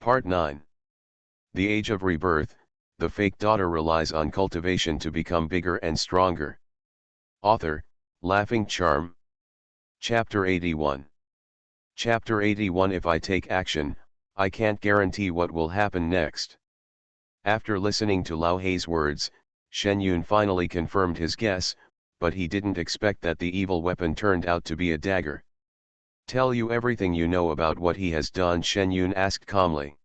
Part 9. The Age of Rebirth, the fake daughter relies on cultivation to become bigger and stronger. Author, Laughing Charm. Chapter 81. Chapter 81. If I take action, I can't guarantee what will happen next. After listening to Lao Hei's words, Shen Yun finally confirmed his guess, but he didn't expect that the evil weapon turned out to be a dagger. Tell you everything you know about what he has done, Shen Yun asked calmly.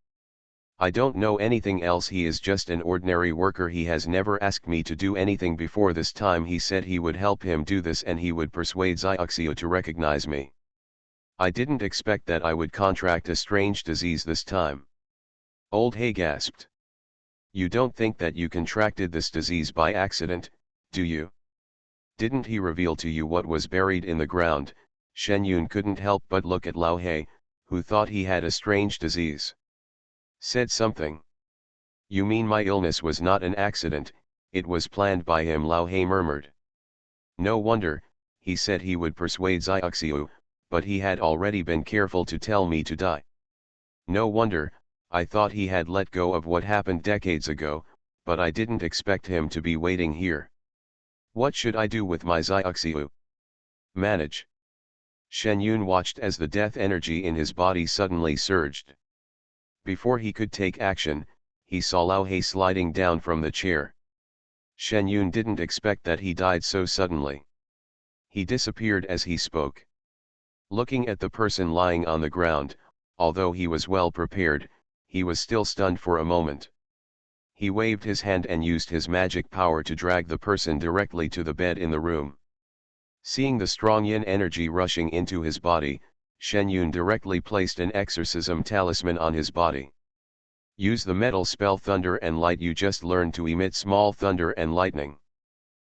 I don't know anything else. He is just an ordinary worker. He has never asked me to do anything before this time. He said he would help him do this and he would persuade Xiaoxiu to recognize me. I didn't expect that I would contract a strange disease this time. Old Hei gasped. You don't think that you contracted this disease by accident, do you? Didn't he reveal to you what was buried in the ground? Shen Yun couldn't help but look at Lao Hei, who thought he had a strange disease. Said something. You mean my illness was not an accident, it was planned by him, Lao Hei murmured. No wonder, he said he would persuade Xiaoxiu, but he had already been careful to tell me to die. No wonder, I thought he had let go of what happened decades ago, but I didn't expect him to be waiting here. What should I do with my Xiaoxiu? Manage. Shen Yun watched as the death energy in his body suddenly surged. Before he could take action, he saw Lao Hei sliding down from the chair. Shen Yun didn't expect that he died so suddenly. He disappeared as he spoke. Looking at the person lying on the ground, although he was well prepared, he was still stunned for a moment. He waved his hand and used his magic power to drag the person directly to the bed in the room. Seeing the strong yin energy rushing into his body, Shen Yun directly placed an exorcism talisman on his body. Use the metal spell Thunder and Light. You just learned to emit small thunder and lightning.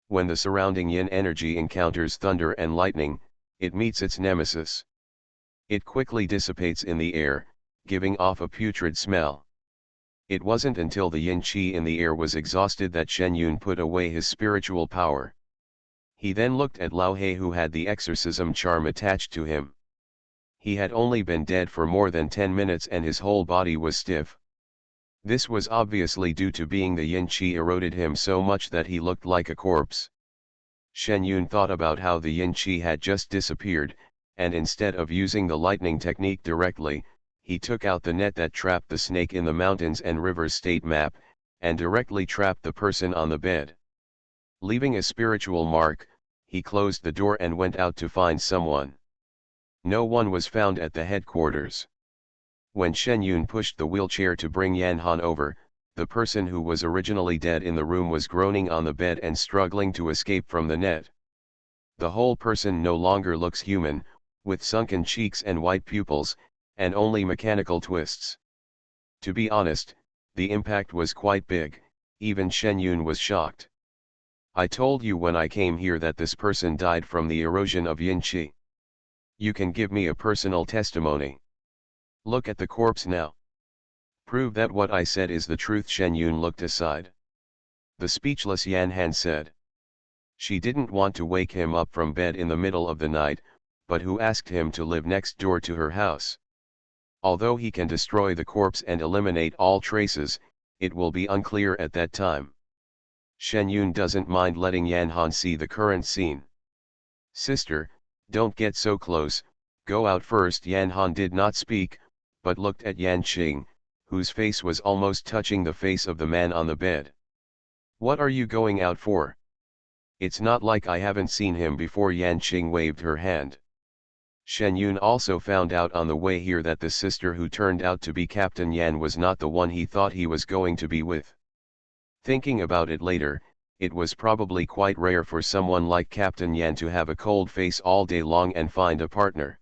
When the surrounding yin energy encounters thunder and lightning, it meets its nemesis. It quickly dissipates in the air, giving off a putrid smell. It wasn't until the yin qi in the air was exhausted that Shen Yun put away his spiritual power. He then looked at Lao Hei, who had the exorcism charm attached to him. He had only been dead for more than 10 minutes and his whole body was stiff. This was obviously due to being the yin qi eroded him so much that he looked like a corpse. Shen Yun thought about how the yin qi had just disappeared, and instead of using the lightning technique directly, he took out the net that trapped the snake in the mountains and rivers state map, and directly trapped the person on the bed. Leaving a spiritual mark, he closed the door and went out to find someone. No one was found at the headquarters. When Shen Yun pushed the wheelchair to bring Yan Han over, the person who was originally dead in the room was groaning on the bed and struggling to escape from the net. The whole person no longer looks human, with sunken cheeks and white pupils, and only mechanical twists. To be honest, the impact was quite big, even Shen Yun was shocked. I told you when I came here that this person died from the erosion of yin qi. You can give me a personal testimony. Look at the corpse now. Prove that what I said is the truth. Shen Yun looked aside. The speechless Yan Han said. She didn't want to wake him up from bed in the middle of the night, but who asked him to live next door to her house? Although he can destroy the corpse and eliminate all traces, it will be unclear at that time. Shen Yun doesn't mind letting Yan Han see the current scene. Sister, don't get so close, go out first. Yan Han did not speak, but looked at Yan Qing, whose face was almost touching the face of the man on the bed. What are you going out for? It's not like I haven't seen him before. Yan Qing waved her hand. Shen Yun also found out on the way here that the sister who turned out to be Captain Yan was not the one he thought he was going to be with. Thinking about it later, it was probably quite rare for someone like Captain Yan to have a cold face all day long and find a partner.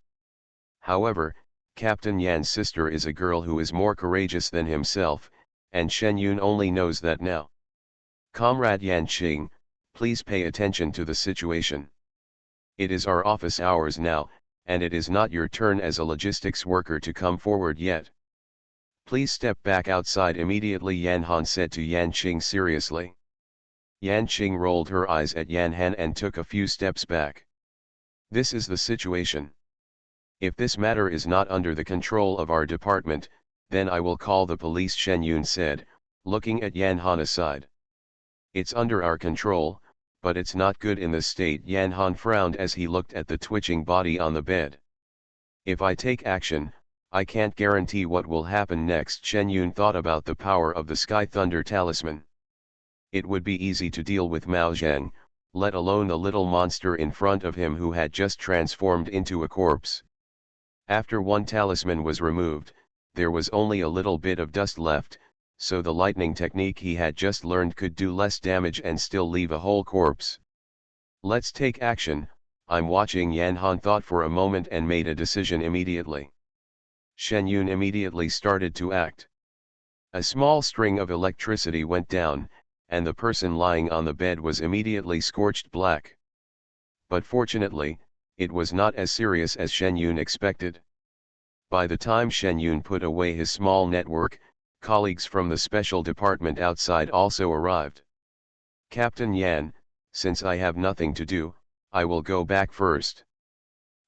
However, Captain Yan's sister is a girl who is more courageous than himself, and Shen Yun only knows that now. Comrade Yan Qing, please pay attention to the situation. It is our office hours now, and it is not your turn as a logistics worker to come forward yet. Please step back outside immediately, Yan Han said to Yan Qing seriously. Yan Qing rolled her eyes at Yan Han and took a few steps back. This is the situation. If this matter is not under the control of our department, then I will call the police, Shen Yun said, looking at Yan Han aside. It's under our control, but it's not good in this state. Yan Han frowned as he looked at the twitching body on the bed. If I take action, I can't guarantee what will happen next. Shen Yun thought about the power of the Sky Thunder Talisman. It would be easy to deal with Mao Zheng, let alone the little monster in front of him who had just transformed into a corpse. After one talisman was removed, there was only a little bit of dust left, so the lightning technique he had just learned could do less damage and still leave a whole corpse. Let's take action. I'm watching. Yan Han thought for a moment and made a decision immediately. Shen Yun immediately started to act. A small string of electricity went down, and the person lying on the bed was immediately scorched black. But fortunately, it was not as serious as Shen Yun expected. By the time Shen Yun put away his small network, colleagues from the special department outside also arrived. Captain Yan, since I have nothing to do, I will go back first.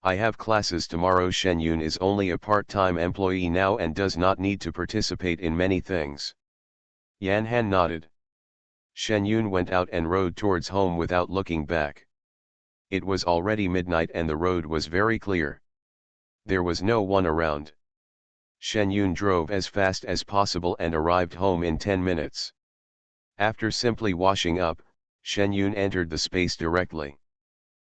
I have classes tomorrow. Shen Yun is only a part-time employee now and does not need to participate in many things. Yan Han nodded. Shen Yun went out and rode towards home without looking back. It was already midnight and the road was very clear. There was no one around. Shen Yun drove as fast as possible and arrived home in 10 minutes. After simply washing up, Shen Yun entered the space directly.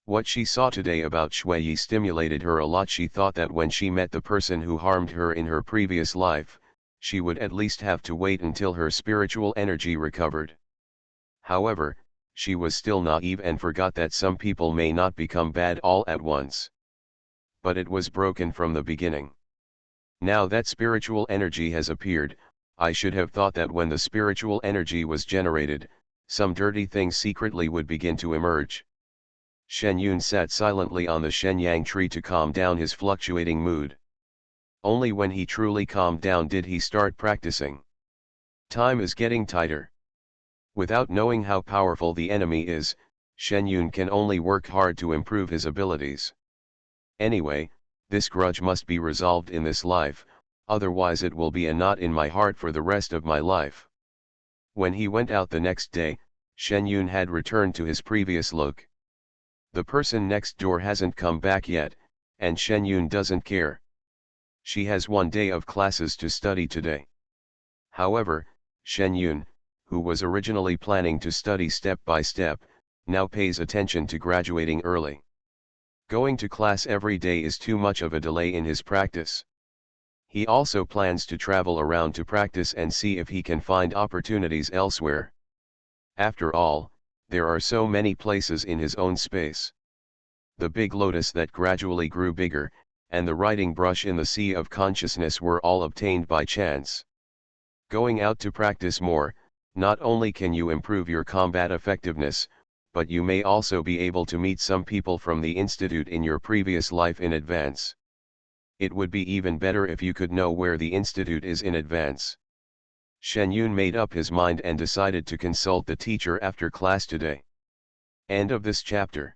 What she saw today about Shui Yi stimulated her a lot. She thought that when she met the person who harmed her in her previous life, she would at least have to wait until her spiritual energy recovered. However, she was still naive and forgot that some people may not become bad all at once. But it was broken from the beginning. Now that spiritual energy has appeared, I should have thought that when the spiritual energy was generated, some dirty things secretly would begin to emerge. Shen Yun sat silently on the shenyang tree to calm down his fluctuating mood. Only when he truly calmed down did he start practicing. Time is getting tighter. Without knowing how powerful the enemy is, Shen Yun can only work hard to improve his abilities. Anyway, this grudge must be resolved in this life, otherwise it will be a knot in my heart for the rest of my life. When he went out the next day, Shen Yun had returned to his previous look. The person next door hasn't come back yet, and Shen Yun doesn't care. She has 1 day of classes to study today. However, Shen Yun, who was originally planning to study step by step, now pays attention to graduating early. Going to class every day is too much of a delay in his practice. He also plans to travel around to practice and see if he can find opportunities elsewhere. After all, there are so many places in his own space. The big lotus that gradually grew bigger, and the writing brush in the sea of consciousness were all obtained by chance. Going out to practice more, not only can you improve your combat effectiveness, but you may also be able to meet some people from the institute in your previous life in advance. It would be even better if you could know where the institute is in advance. Shen Yun made up his mind and decided to consult the teacher after class today. End of this chapter.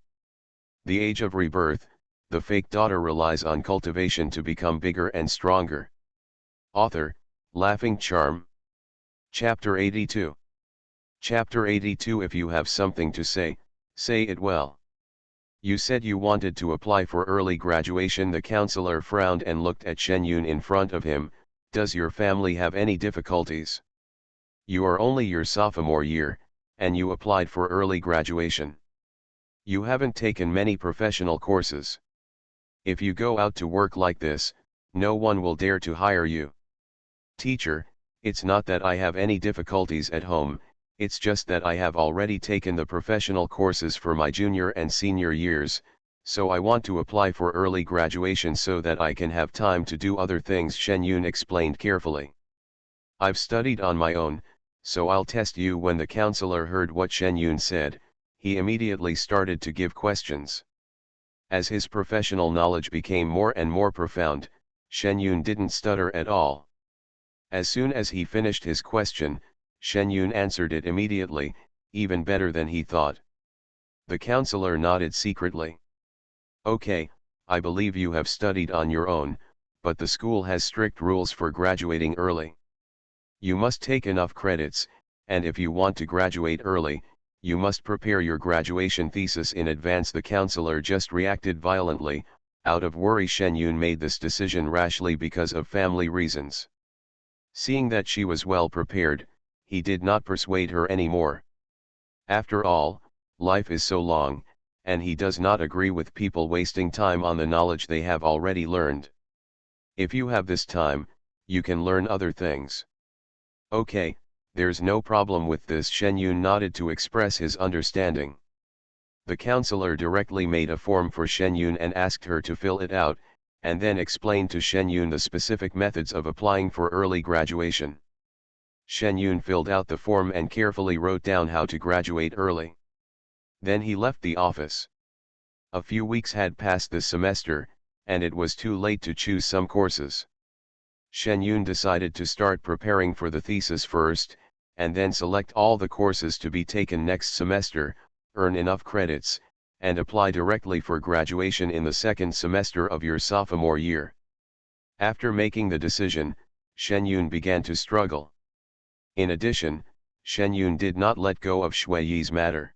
The Age of Rebirth, the fake daughter relies on cultivation to become bigger and stronger. Author, Laughing Charm. Chapter 82. Chapter 82. If you have something to say, say it well. You said you wanted to apply for early graduation. The counselor frowned and looked at Shen Yun in front of him. Does your family have any difficulties? You are only your sophomore year, and you applied for early graduation. You haven't taken many professional courses. If you go out to work like this, no one will dare to hire you. Teacher, it's not that I have any difficulties at home, it's just that I have already taken the professional courses for my junior and senior years, so I want to apply for early graduation so that I can have time to do other things, Shen Yun explained carefully. I've studied on my own, so I'll test you. When the counselor heard what Shen Yun said, he immediately started to give questions. As his professional knowledge became more and more profound, Shen Yun didn't stutter at all. As soon as he finished his question, Shen Yun answered it immediately, even better than he thought. The counselor nodded secretly. Okay, I believe you have studied on your own, but the school has strict rules for graduating early. You must take enough credits, and if you want to graduate early, you must prepare your graduation thesis in advance. The counselor just reacted violently. Out of worry, Shen Yun made this decision rashly because of family reasons. Seeing that she was well prepared, he did not persuade her anymore. After all, life is so long, and he does not agree with people wasting time on the knowledge they have already learned. If you have this time, you can learn other things. Okay, there's no problem with this. Shen Yun nodded to express his understanding. The counselor directly made a form for Shen Yun and asked her to fill it out, and then explained to Shen Yun the specific methods of applying for early graduation. Shen Yun filled out the form and carefully wrote down how to graduate early. Then he left the office. A few weeks had passed this semester, and it was too late to choose some courses. Shen Yun decided to start preparing for the thesis first, and then select all the courses to be taken next semester, earn enough credits, and apply directly for graduation in the second semester of your sophomore year. After making the decision, Shen Yun began to struggle. In addition, Shen Yun did not let go of Shui Yi's matter.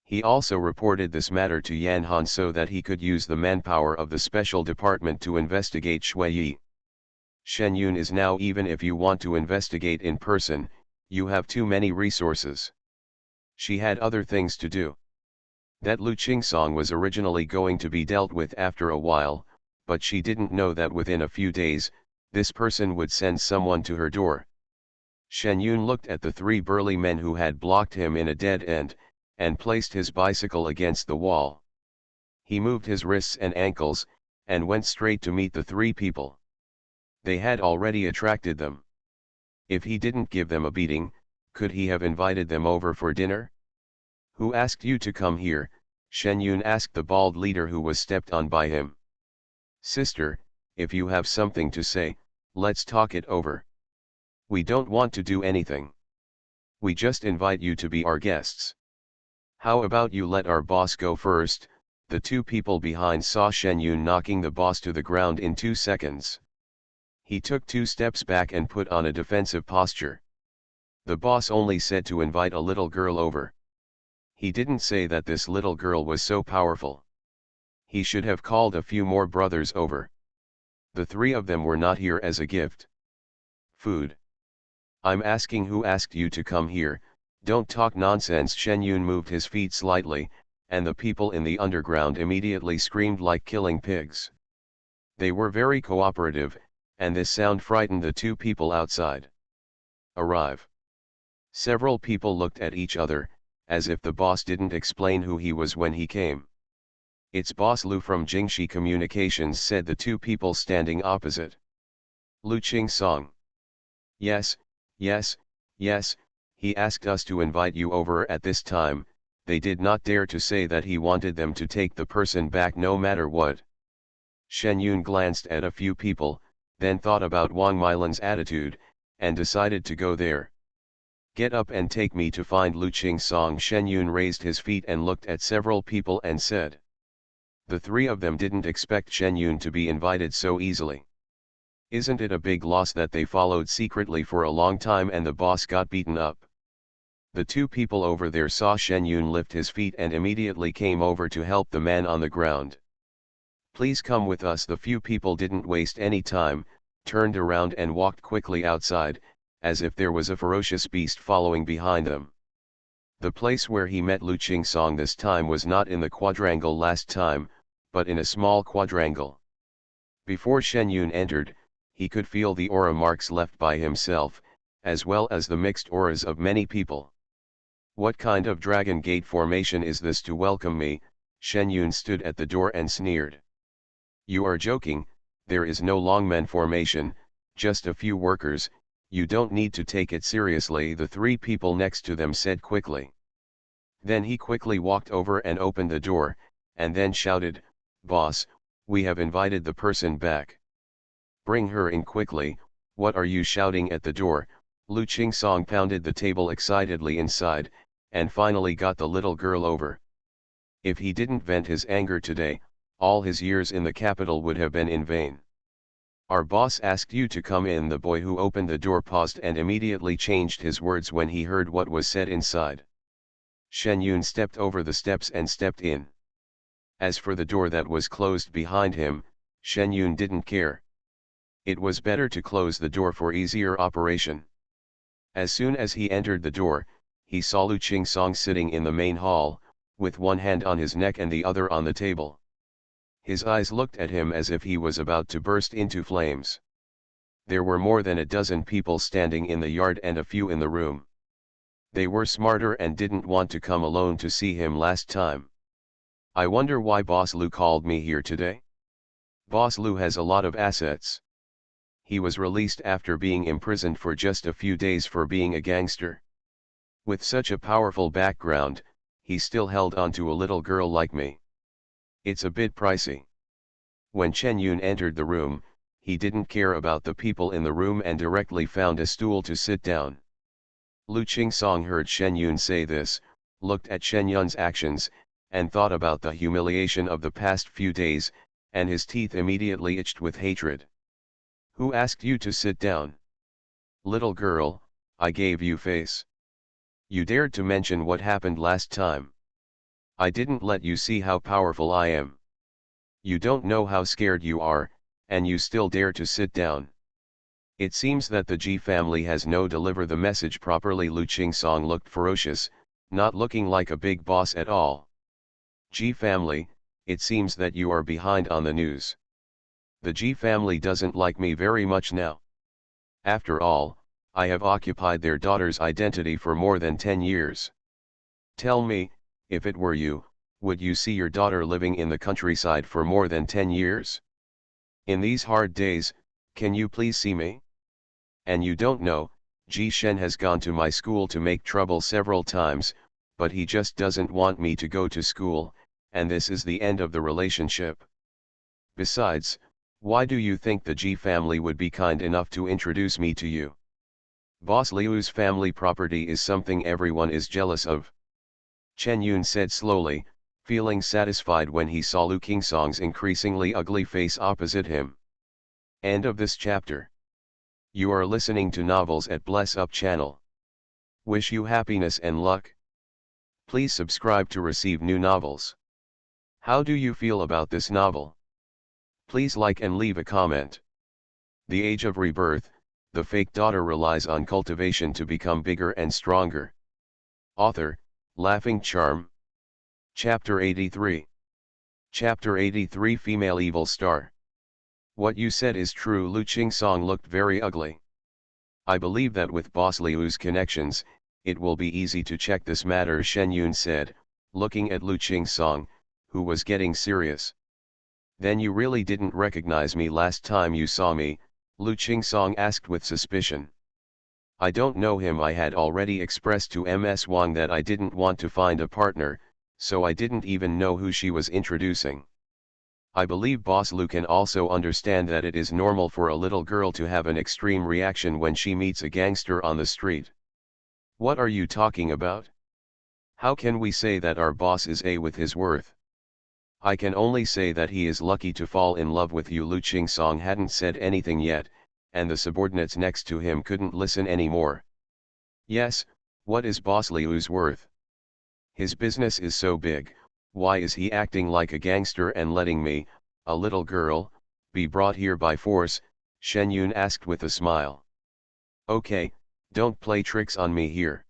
He also reported this matter to Yan Han so that he could use the manpower of the special department to investigate Shui Yi. Shen Yun is now, even if you want to investigate in person, you have too many resources. She had other things to do. That Lu Qingsong was originally going to be dealt with after a while, but she didn't know that within a few days, this person would send someone to her door. Shen Yun looked at the three burly men who had blocked him in a dead end, and placed his bicycle against the wall. He moved his wrists and ankles, and went straight to meet the three people. They had already attracted them. If he didn't give them a beating, could he have invited them over for dinner? Who asked you to come here? Shen Yun asked the bald leader who was stepped on by him. Sister, if you have something to say, let's talk it over. We don't want to do anything. We just invite you to be our guests. How about you let our boss go first? The two people behind saw Shen Yun knocking the boss to the ground in 2 seconds. He took 2 steps back and put on a defensive posture. The boss only said to invite a little girl over. He didn't say that this little girl was so powerful. He should have called a few more brothers over. The 3 of them were not here as a gift. Food. I'm asking who asked you to come here. Don't talk nonsense. Shen Yun moved his feet slightly, and the people in the underground immediately screamed like killing pigs. They were very cooperative, and this sound frightened the 2 people outside. Arrive. Several people looked at each other, as if the boss didn't explain who he was when he came. It's Boss Lu from Jingxi Communications, said the 2 people standing opposite. Lu Qingsong. Yes, yes, yes, he asked us to invite you over at this time. They did not dare to say that he wanted them to take the person back no matter what. Shen Yun glanced at a few people, then thought about Wang Milan's attitude, and decided to go there. Get up and take me to find Lu Qingsong. Shen Yun raised his feet and looked at several people and said. The 3 of them didn't expect Shen Yun to be invited so easily. Isn't it a big loss that they followed secretly for a long time and the boss got beaten up? The 2 people over there saw Shen Yun lift his feet and immediately came over to help the man on the ground. Please come with us. The few people didn't waste any time, turned around and walked quickly outside, as if there was a ferocious beast following behind them. The place where he met Lu Qingsong this time was not in the quadrangle last time, but in a small quadrangle. Before Shen Yun entered, he could feel the aura marks left by himself, as well as the mixed auras of many people. What kind of dragon gate formation is this to welcome me? Shen Yun stood at the door and sneered. You are joking, there is no longmen formation, just a few workers, you don't need to take it seriously, the 3 people next to them said quickly. Then he quickly walked over and opened the door, and then shouted, Boss, we have invited the person back. Bring her in quickly. What are you shouting at the door? Lu Qingsong pounded the table excitedly inside, and finally got the little girl over. If he didn't vent his anger today, all his years in the capital would have been in vain. Our boss asked you to come in. The boy who opened the door paused and immediately changed his words when he heard what was said inside. Shen Yun stepped over the steps and stepped in. As for the door that was closed behind him, Shen Yun didn't care. It was better to close the door for easier operation. As soon as he entered the door, he saw Lu Qingsong sitting in the main hall, with one hand on his neck and the other on the table. His eyes looked at him as if he was about to burst into flames. There were more than a dozen people standing in the yard and a few in the room. They were smarter and didn't want to come alone to see him last time. I wonder why Boss Lu called me here today? Boss Lu has a lot of assets. He was released after being imprisoned for just a few days for being a gangster. With such a powerful background, he still held on to a little girl like me. It's a bit pricey. When Chen Yun entered the room, he didn't care about the people in the room and directly found a stool to sit down. Lu Qingsong heard Shen Yun say this, looked at Shen Yun's actions, and thought about the humiliation of the past few days, and his teeth immediately itched with hatred. Who asked you to sit down? Little girl, I gave you face. You dared to mention what happened last time. I didn't let you see how powerful I am. You don't know how scared you are, and you still dare to sit down. It seems that the Ji family has no deliver the message properly. Lu Qingsong looked ferocious, not looking like a big boss at all. Ji family, it seems that you are behind on the news. The Ji family doesn't like me very much now. After all, I have occupied their daughter's identity for more than 10 years. Tell me, if it were you, would you see your daughter living in the countryside for more than 10 years? In these hard days, can you please see me? And you don't know, Ji Shen has gone to my school to make trouble several times, but he just doesn't want me to go to school, and this is the end of the relationship. Besides, why do you think the Ji family would be kind enough to introduce me to you? Boss Liu's family property is something everyone is jealous of. Chen Yun said slowly, feeling satisfied when he saw Lu Qingsong's increasingly ugly face opposite him. End of this chapter. You are listening to Novels at Bless Up channel. Wish you happiness and luck. Please subscribe to receive new novels. How do you feel about this novel? Please like and leave a comment. The Age of Rebirth, the fake daughter relies on cultivation to become bigger and stronger. Author, Laughing Charm. Chapter 83. Chapter 83 Female Evil Star. What you said is true. Lu Qingsong looked very ugly. I believe that with Boss Liu's connections, it will be easy to check this matter, Shen Yun said, looking at Lu Qingsong, who was getting serious. Then you really didn't recognize me last time you saw me? Lu Qingsong asked with suspicion. I don't know him. I had already expressed to Ms. Wang that I didn't want to find a partner, so I didn't even know who she was introducing. I believe Boss Lu can also understand that it is normal for a little girl to have an extreme reaction when she meets a gangster on the street. What are you talking about? How can we say that our boss is A with his worth? I can only say that he is lucky to fall in love with you. Lu Qingsong hadn't said anything yet, and the subordinates next to him couldn't listen anymore. Yes, what is Boss Liu's worth? His business is so big, why is he acting like a gangster and letting me, a little girl, be brought here by force? Shen Yun asked with a smile. Okay, don't play tricks on me here.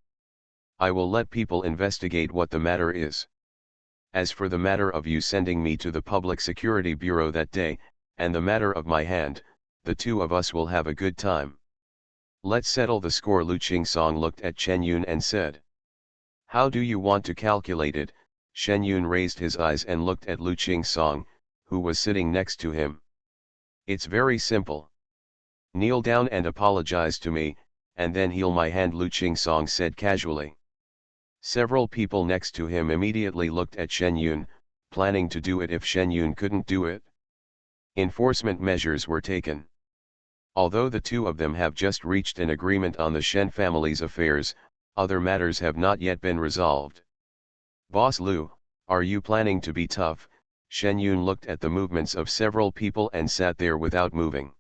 I will let people investigate what the matter is. As for the matter of you sending me to the Public Security Bureau that day, and the matter of my hand, the two of us will have a good time. Let's settle the score. Lu Qingsong looked at Chen Yun and said. How do you want to calculate it? Shen Yun raised his eyes and looked at Lu Qingsong, who was sitting next to him. It's very simple. Kneel down and apologize to me, and then heal my hand, Lu Qingsong said casually. Several people next to him immediately looked at Shen Yun, planning to do it if Shen Yun couldn't do it. Enforcement measures were taken. Although the two of them have just reached an agreement on the Shen family's affairs, other matters have not yet been resolved. Boss Lu, are you planning to be tough? Shen Yun looked at the movements of several people and sat there without moving.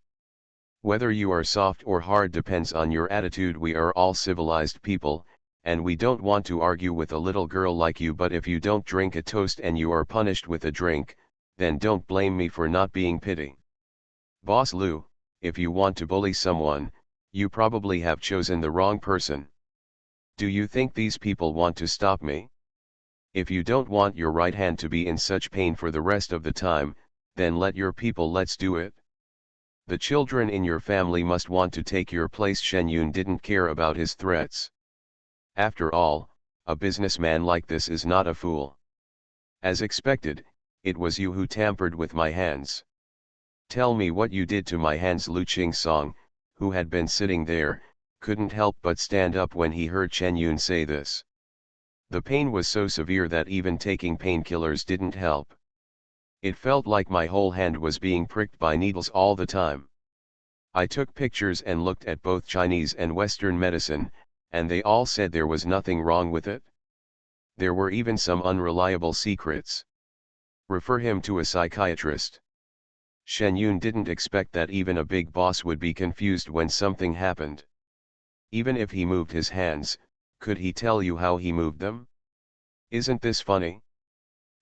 Whether you are soft or hard depends on your attitude. We are all civilized people, and we don't want to argue with a little girl like you, but if you don't drink a toast and you are punished with a drink, then don't blame me for not being pity. Boss Lou, if you want to bully someone, you probably have chosen the wrong person. Do you think these people want to stop me? If you don't want your right hand to be in such pain for the rest of the time, then let your people, let's do it. The children in your family must want to take your place. Shen Yun didn't care about his threats. After all, a businessman like this is not a fool. As expected, it was you who tampered with my hands. Tell me what you did to my hands. Lu Qingsong, who had been sitting there, couldn't help but stand up when he heard Shen Yun say this. The pain was so severe that even taking painkillers didn't help. It felt like my whole hand was being pricked by needles all the time. I took pictures and looked at both Chinese and Western medicine, and they all said there was nothing wrong with it. There were even some unreliable secrets. Refer him to a psychiatrist. Shen Yun didn't expect that even a big boss would be confused when something happened. Even if he moved his hands, could he tell you how he moved them? Isn't this funny?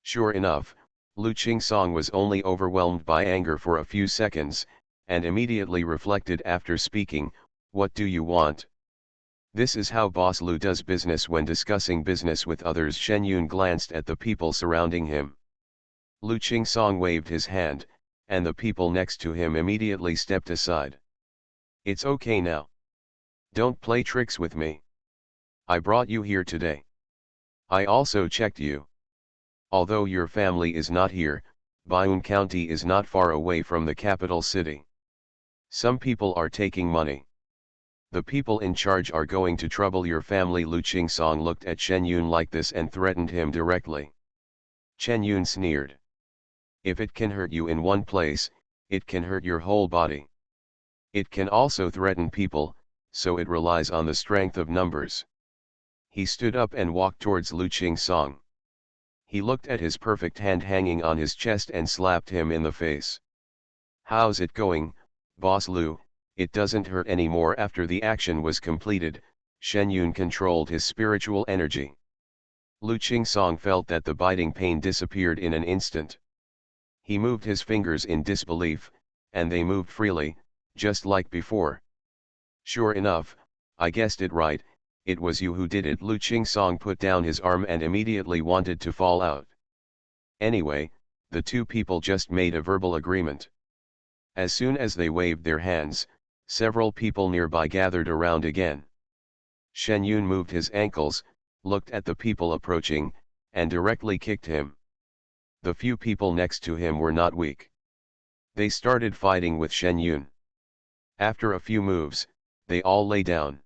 Sure enough, Lu Qingsong was only overwhelmed by anger for a few seconds, and immediately reflected after speaking, "What do you want?" This is how Boss Lu does business when discussing business with others. Shen Yun glanced at the people surrounding him. Lu Qingsong waved his hand, and the people next to him immediately stepped aside. "It's okay now. Don't play tricks with me. I brought you here today. I also checked you. Although your family is not here, Baiyun County is not far away from the capital city. Some people are taking money. The people in charge are going to trouble your family." Lu Qingsong looked at Shen Yun like this and threatened him directly. Shen Yun sneered. "If it can hurt you in one place, it can hurt your whole body. It can also threaten people, so it relies on the strength of numbers." He stood up and walked towards Lu Qingsong. He looked at his perfect hand hanging on his chest and slapped him in the face. "How's it going, Boss Lu? It doesn't hurt anymore." After the action was completed, Shen Yun controlled his spiritual energy. Lu Qingsong felt that the biting pain disappeared in an instant. He moved his fingers in disbelief, and they moved freely, just like before. "Sure enough, I guessed it right, it was you who did it." Lu Qingsong put down his arm and immediately wanted to fall out. Anyway, the two people just made a verbal agreement. As soon as they waved their hands, several people nearby gathered around again. Shen Yun moved his ankles, looked at the people approaching, and directly kicked him. The few people next to him were not weak. They started fighting with Shen Yun. After a few moves, they all lay down.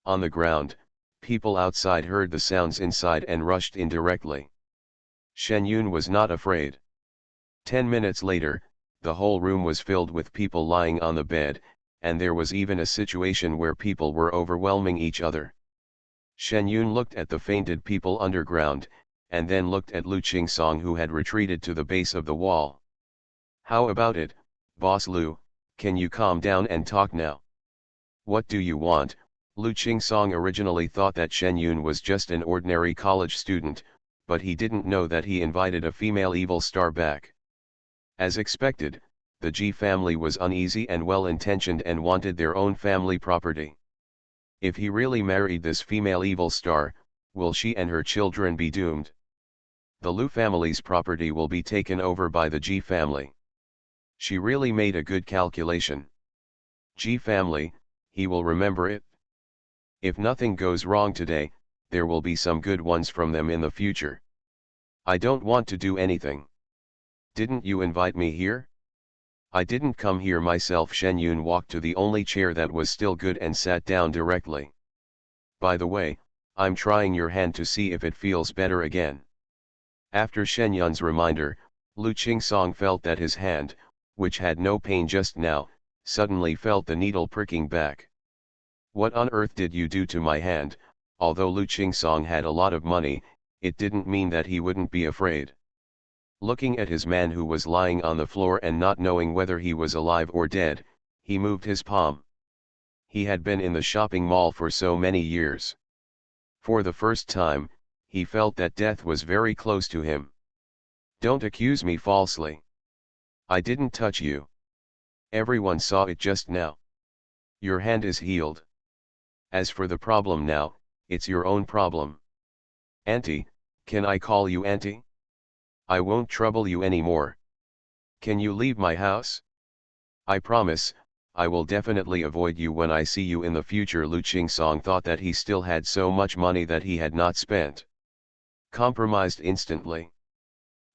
On the ground, people outside heard the sounds inside and rushed in directly. Shen Yun was not afraid. 10 minutes later, the whole room was filled with people lying on the bed, and there was even a situation where people were overwhelming each other. Shen Yun looked at the fainted people underground, and then looked at Lu Qingsong, who had retreated to the base of the wall. "How about it, Boss Lu? Can you calm down and talk now? What do you want?" Lu Qingsong originally thought that Shen Yun was just an ordinary college student, but he didn't know that he invited a female evil star back. As expected, the Ji family was uneasy and well-intentioned and wanted their own family property. If he really married this female evil star, will she and her children be doomed? The Lu family's property will be taken over by the Ji family. She really made a good calculation. Ji family, he will remember it. If nothing goes wrong today, there will be some good ones from them in the future. I don't want to do anything. Didn't you invite me here? I didn't come here myself. Shen Yun walked to the only chair that was still good and sat down directly. By the way, I'm trying your hand to see if it feels better again. After Shen Yun's reminder, Lu Qingsong felt that his hand, which had no pain just now, suddenly felt the needle pricking back. What on earth did you do to my hand? Although Lu Qingsong had a lot of money, it didn't mean that he wouldn't be afraid. Looking at his man who was lying on the floor and not knowing whether he was alive or dead, He moved his palm. He had been in the shopping mall for so many years. For the first time, he felt that death was very close to him. Don't accuse me falsely. I didn't touch you. Everyone saw it just now. Your hand is healed. As for the problem now, it's your own problem. Auntie, can I call you Auntie? I won't trouble you anymore. Can you leave my house? I promise, I will definitely avoid you when I see you in the future. Lu Qingsong thought that he still had so much money that he had not spent. Compromised instantly.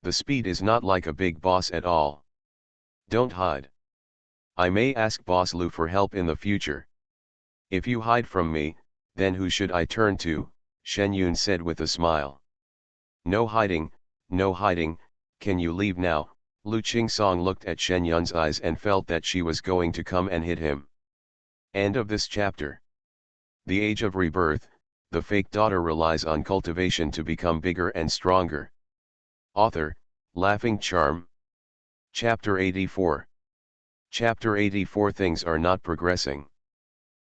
The speed is not like a big boss at all. Don't hide. I may ask Boss Lu for help in the future. If you hide from me, then who should I turn to? Shen Yun said with a smile. No hiding, no hiding, can you leave now? Lu Qingsong looked at Shen Yun's eyes and felt that she was going to come and hit him. End of this chapter. The Age of Rebirth, the fake daughter relies on cultivation to become bigger and stronger. Author, Laughing Charm. Chapter 84. Chapter 84. Things are not progressing.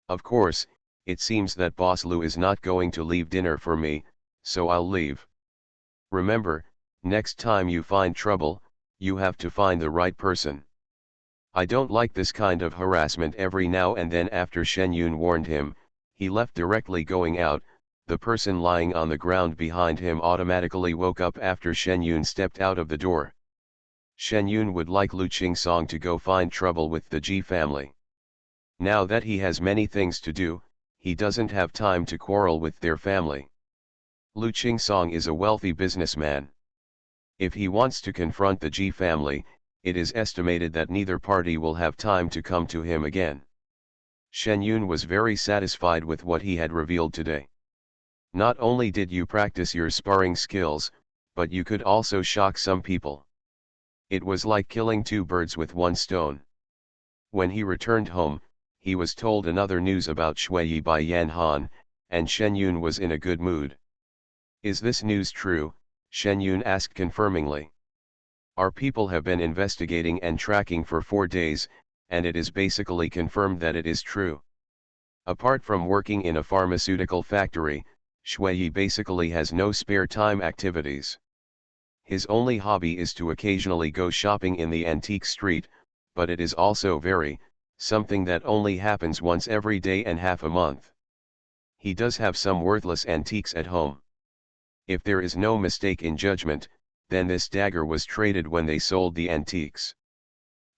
Of course, it seems that Boss Lu is not going to leave dinner for me, so I'll leave. Remember, next time you find trouble, you have to find the right person. I don't like this kind of harassment every now and then. After Shen Yun warned him, he left directly. Going out, the person lying on the ground behind him automatically woke up after Shen Yun stepped out of the door. Shen Yun would like Lu Qingsong to go find trouble with the Ji family. Now that he has many things to do, he doesn't have time to quarrel with their family. Lu Qingsong is a wealthy businessman. If he wants to confront the Ji family, it is estimated that neither party will have time to come to him again. Shen Yun was very satisfied with what he had revealed today. Not only did you practice your sparring skills, but you could also shock some people. It was like killing two birds with one stone. When he returned home, he was told another news about Shui Yi by Yan Han, and Shen Yun was in a good mood. Is this news true? Shen Yun asked confirmingly. Our people have been investigating and tracking for 4 days, and it is basically confirmed that it is true. Apart from working in a pharmaceutical factory, Shui Yi basically has no spare time activities. His only hobby is to occasionally go shopping in the antique street, but it is also something that only happens once every day and half a month. He does have some worthless antiques at home. If there is no mistake in judgment, then this dagger was traded when they sold the antiques.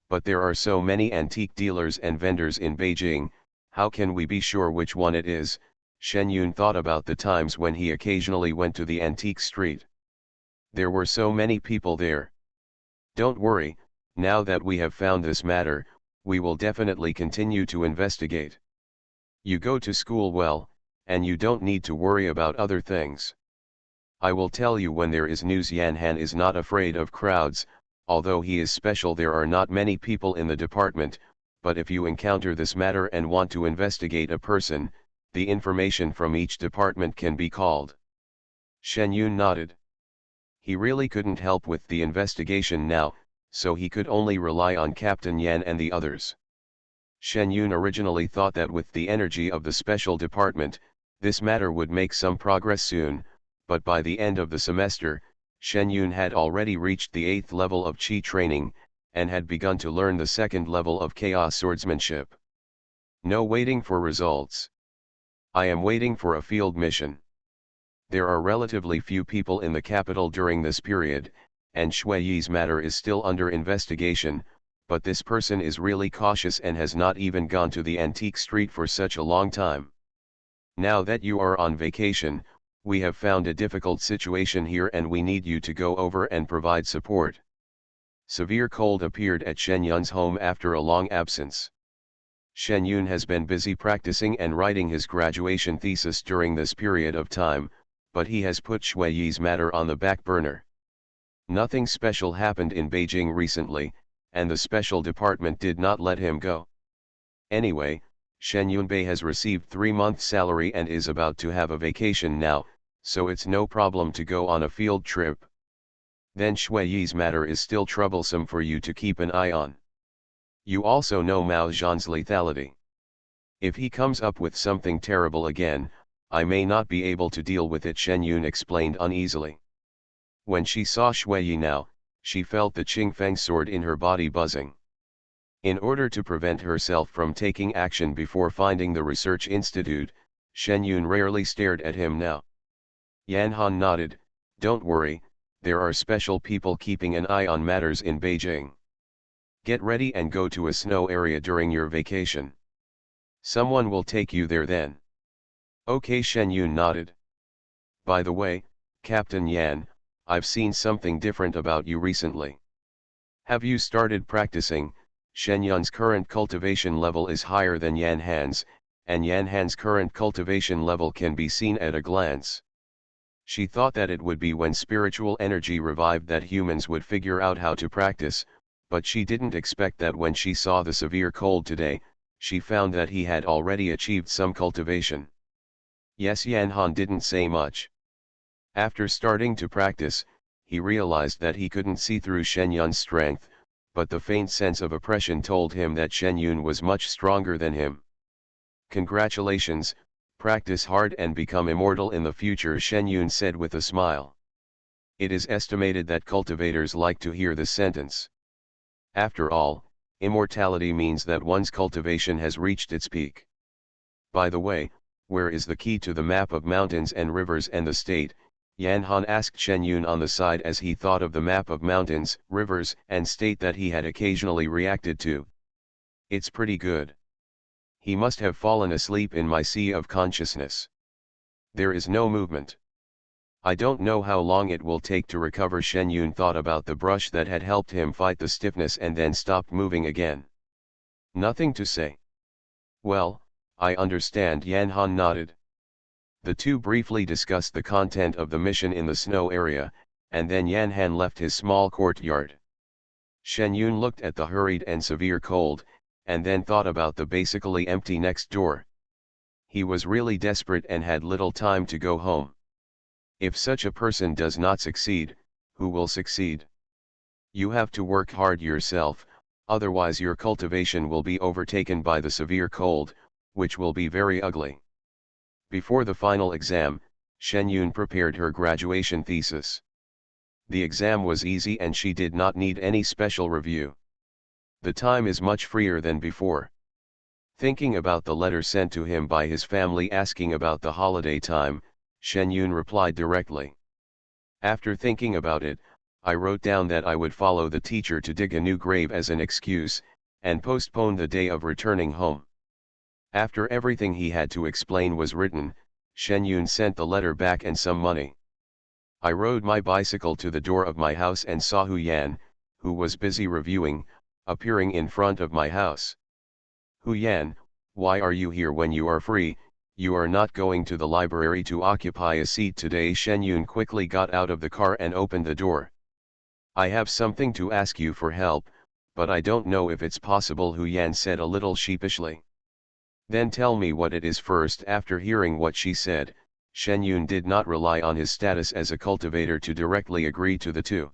But there are so many antique dealers and vendors in Beijing, how can we be sure which one it is? Shen Yun thought about the times when he occasionally went to the antique street. There were so many people there. Don't worry, now that we have found this matter, we will definitely continue to investigate. You go to school well, and you don't need to worry about other things. I will tell you when there is news. Yan Han is not afraid of crowds, although he is special. There are not many people in the department, but if you encounter this matter and want to investigate a person, the information from each department can be called. Shen Yun nodded. He really couldn't help with the investigation now, so he could only rely on Captain Yan and the others. Shen Yun originally thought that with the energy of the special department, this matter would make some progress soon, but by the end of the semester, Shen Yun had already reached the 8th level of Qi training, and had begun to learn the 2nd level of Chaos swordsmanship. No waiting for results. I am waiting for a field mission. There are relatively few people in the capital during this period, and Shui Yi's matter is still under investigation, but this person is really cautious and has not even gone to the antique street for such a long time. Now that you are on vacation, we have found a difficult situation here and we need you to go over and provide support. Severe cold appeared at Shen Yun's home after a long absence. Shen Yun has been busy practicing and writing his graduation thesis during this period of time, but he has put Shui Yi's matter on the back burner. Nothing special happened in Beijing recently, and the special department did not let him go. Anyway, Shen Yunbei has received 3 months' salary and is about to have a vacation now, so it's no problem to go on a field trip. Then Shui Yi's matter is still troublesome for you to keep an eye on. You also know Mao Zedong's lethality. If he comes up with something terrible again, I may not be able to deal with it, Shen Yun explained uneasily. When she saw Shui Yi now, she felt the Qingfeng sword in her body buzzing. In order to prevent herself from taking action before finding the research institute, Shen Yun rarely stared at him now. Yan Han nodded. Don't worry, there are special people keeping an eye on matters in Beijing. Get ready and go to a snow area during your vacation. Someone will take you there then. Okay, Shen Yun nodded. By the way, Captain Yan, I've seen something different about you recently. Have you started practicing? Shen Yun's current cultivation level is higher than Yan Han's, and Yan Han's current cultivation level can be seen at a glance. She thought that it would be when spiritual energy revived that humans would figure out how to practice, but she didn't expect that when she saw the severe cold today, she found that he had already achieved some cultivation. Yes, Yan Han didn't say much. After starting to practice, he realized that he couldn't see through Shen Yun's strength, but the faint sense of oppression told him that Shen Yun was much stronger than him. Congratulations, practice hard and become immortal in the future, Shen Yun said with a smile. It is estimated that cultivators like to hear this sentence. After all, immortality means that one's cultivation has reached its peak. By the way, where is the key to the map of mountains and rivers and the state? Yan Han asked Shen Yun on the side as he thought of the map of mountains, rivers, and state that he had occasionally reacted to. It's pretty good. He must have fallen asleep in my sea of consciousness. There is no movement. I don't know how long it will take to recover. Shen Yun thought about the brush that had helped him fight the stiffness and then stopped moving again. Nothing to say. Well, I understand, Yan Han nodded. The two briefly discussed the content of the mission in the snow area, and then Yan Han left his small courtyard. Shen Yun looked at the hurried and severe cold, and then thought about the basically empty next door. He was really desperate and had little time to go home. If such a person does not succeed, who will succeed? You have to work hard yourself, otherwise your cultivation will be overtaken by the severe cold, which will be very ugly. Before the final exam, Shen Yun prepared her graduation thesis. The exam was easy and she did not need any special review. The time is much freer than before. Thinking about the letter sent to him by his family asking about the holiday time, Shen Yun replied directly. After thinking about it, I wrote down that I would follow the teacher to dig a new grave as an excuse, and postpone the day of returning home. After everything he had to explain was written, Shen Yun sent the letter back and some money. I rode my bicycle to the door of my house and saw Hu Yan, who was busy reviewing, appearing in front of my house. Hu Yan, why are you here when you are free? You are not going to the library to occupy a seat today. Shen Yun quickly got out of the car and opened the door. I have something to ask you for help, but I don't know if it's possible, Hu Yan said a little sheepishly. Then tell me what it is first. After hearing what she said, Shen Yun did not rely on his status as a cultivator to directly agree to the two.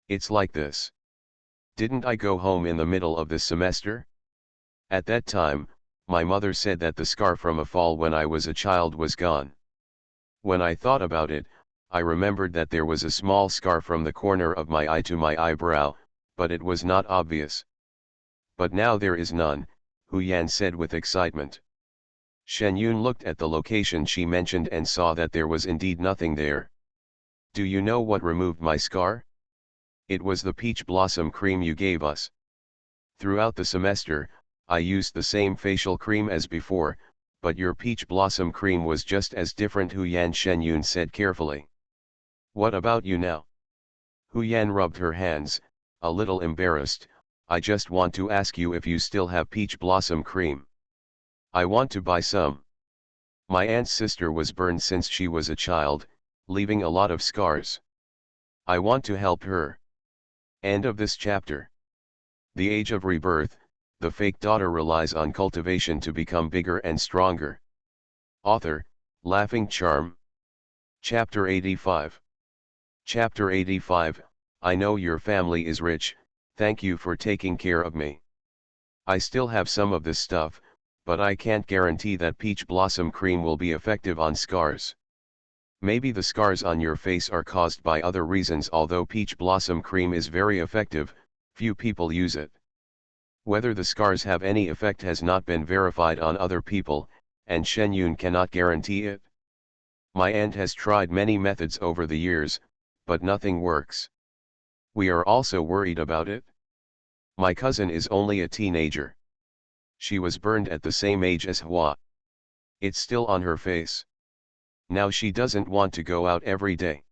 It's like this. Didn't I go home in the middle of this semester? At that time, my mother said that the scar from a fall when I was a child was gone. When I thought about it, I remembered that there was a small scar from the corner of my eye to my eyebrow, but it was not obvious. But now there is none, Hu Yan said with excitement. Shen Yun looked at the location she mentioned and saw that there was indeed nothing there. Do you know what removed my scar? It was the peach blossom cream you gave us. Throughout the semester, I used the same facial cream as before, but your peach blossom cream was just as different, Hu Yan. Shen Yun said carefully. What about you now? Hu Yan rubbed her hands, a little embarrassed. I just want to ask you if you still have peach blossom cream. I want to buy some. My aunt's sister was burned since she was a child, leaving a lot of scars. I want to help her. End of this chapter. The Age of Rebirth, the fake daughter relies on cultivation to become bigger and stronger. Author, Laughing Charm. Chapter 85. Chapter 85, I know your family is rich, thank you for taking care of me. I still have some of this stuff, but I can't guarantee that peach blossom cream will be effective on scars. Maybe the scars on your face are caused by other reasons. Although peach blossom cream is very effective, few people use it. Whether the scars have any effect has not been verified on other people, and Shen Yun cannot guarantee it. My aunt has tried many methods over the years, but nothing works. We are also worried about it. My cousin is only a teenager. She was burned at the same age as Hua. It's still on her face. Now she doesn't want to go out every day.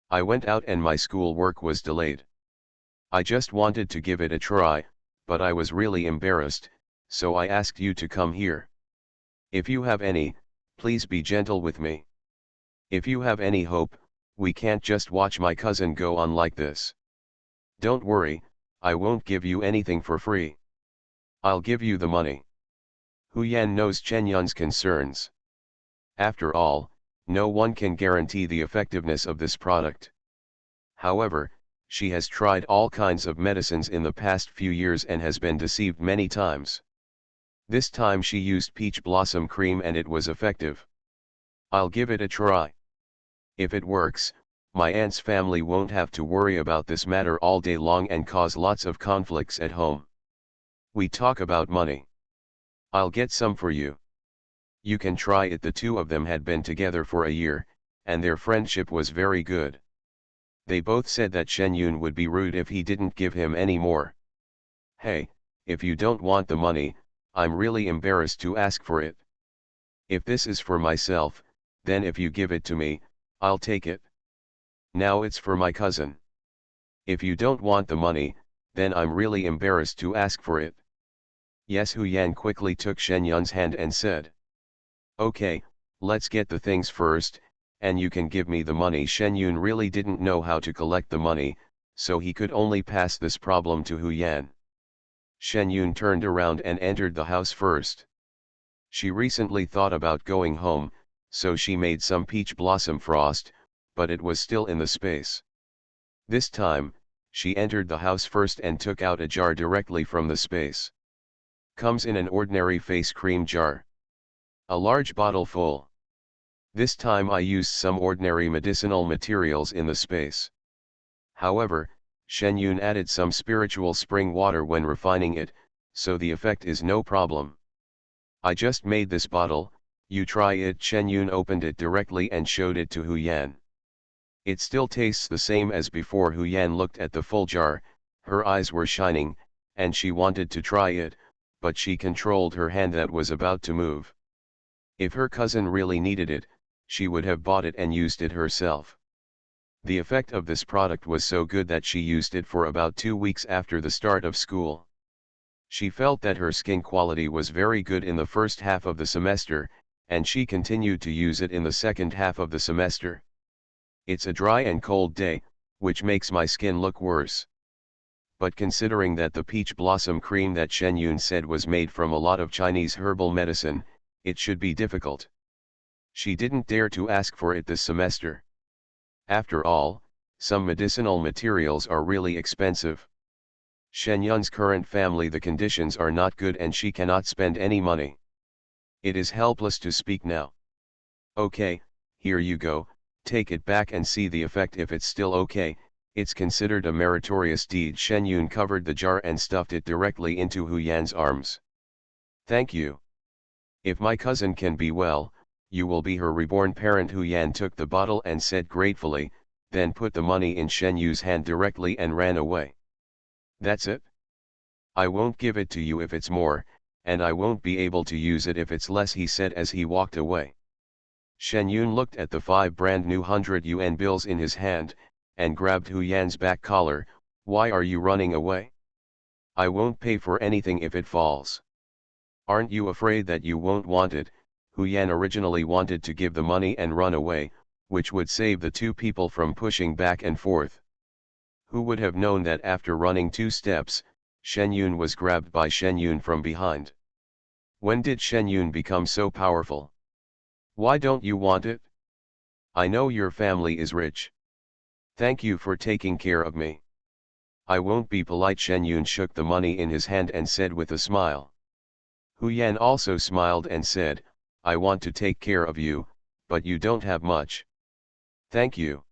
I went out and my school work was delayed. I just wanted to give it a try, but I was really embarrassed, so I asked you to come here. If you have any, please be gentle with me. If you have any hope, we can't just watch my cousin go on like this. Don't worry, I won't give you anything for free. I'll give you the money. Hu Yan knows Chen Yun's concerns. After all, no one can guarantee the effectiveness of this product. However, she has tried all kinds of medicines in the past few years and has been deceived many times. This time she used peach blossom cream and it was effective. I'll give it a try. If it works, my aunt's family won't have to worry about this matter all day long and cause lots of conflicts at home. We talk about money. I'll get some for you. You can try it. The two of them had been together for a year, and their friendship was very good. They both said that Shen Yun would be rude if he didn't give him any more. Hey, if you don't want the money, I'm really embarrassed to ask for it. If this is for myself, then if you give it to me, I'll take it. Now it's for my cousin. If you don't want the money, then I'm really embarrassed to ask for it. Yes, Hu Yan quickly took Shen Yun's hand and said. Okay, let's get the things first, and you can give me the money. Shen Yun really didn't know how to collect the money, so he could only pass this problem to Hu Yan. Shen Yun turned around and entered the house first. She recently thought about going home, so she made some peach blossom frost, but it was still in the space. This time, she entered the house first and took out a jar directly from the space. Comes in an ordinary face cream jar. A large bottle full. This time I used some ordinary medicinal materials in the space. However, Shen Yun added some spiritual spring water when refining it, so the effect is no problem. I just made this bottle, you try it. Shen Yun opened it directly and showed it to Hu Yan. It still tastes the same as before. Hu Yan looked at the full jar, her eyes were shining, and she wanted to try it, but she controlled her hand that was about to move. If her cousin really needed it, she would have bought it and used it herself. The effect of this product was so good that she used it for about 2 weeks after the start of school. She felt that her skin quality was very good in the first half of the semester, and she continued to use it in the second half of the semester. It's a dry and cold day, which makes my skin look worse. But considering that the peach blossom cream that Shen Yun said was made from a lot of Chinese herbal medicine, it should be difficult. She didn't dare to ask for it this semester. After all, some medicinal materials are really expensive. Shen Yun's current family, the conditions are not good and she cannot spend any money. It is helpless to speak now. Okay, here you go, take it back and see the effect. If it's still okay, it's considered a meritorious deed. Shen Yun covered the jar and stuffed it directly into Hu Yan's arms. Thank you. If my cousin can be well, you will be her reborn parent. Hu Yan took the bottle and said gratefully, then put the money in Shen Yun's hand directly and ran away. That's it? I won't give it to you if it's more, and I won't be able to use it if it's less, he said as he walked away. Shen Yun looked at the 5 brand new 100 yuan bills in his hand, and grabbed Hu Yan's back collar. Why are you running away? I won't pay for anything if it falls. Aren't you afraid that you won't want it? Hu Yan originally wanted to give the money and run away, which would save the two people from pushing back and forth. Who would have known that after running 2 steps, Shen Yun was grabbed by Shen Yun from behind. When did Shen Yun become so powerful? Why don't you want it? I know your family is rich. Thank you for taking care of me. I won't be polite. Shen Yun shook the money in his hand and said with a smile. Hu Yan also smiled and said, I want to take care of you, but you don't have much. Thank you.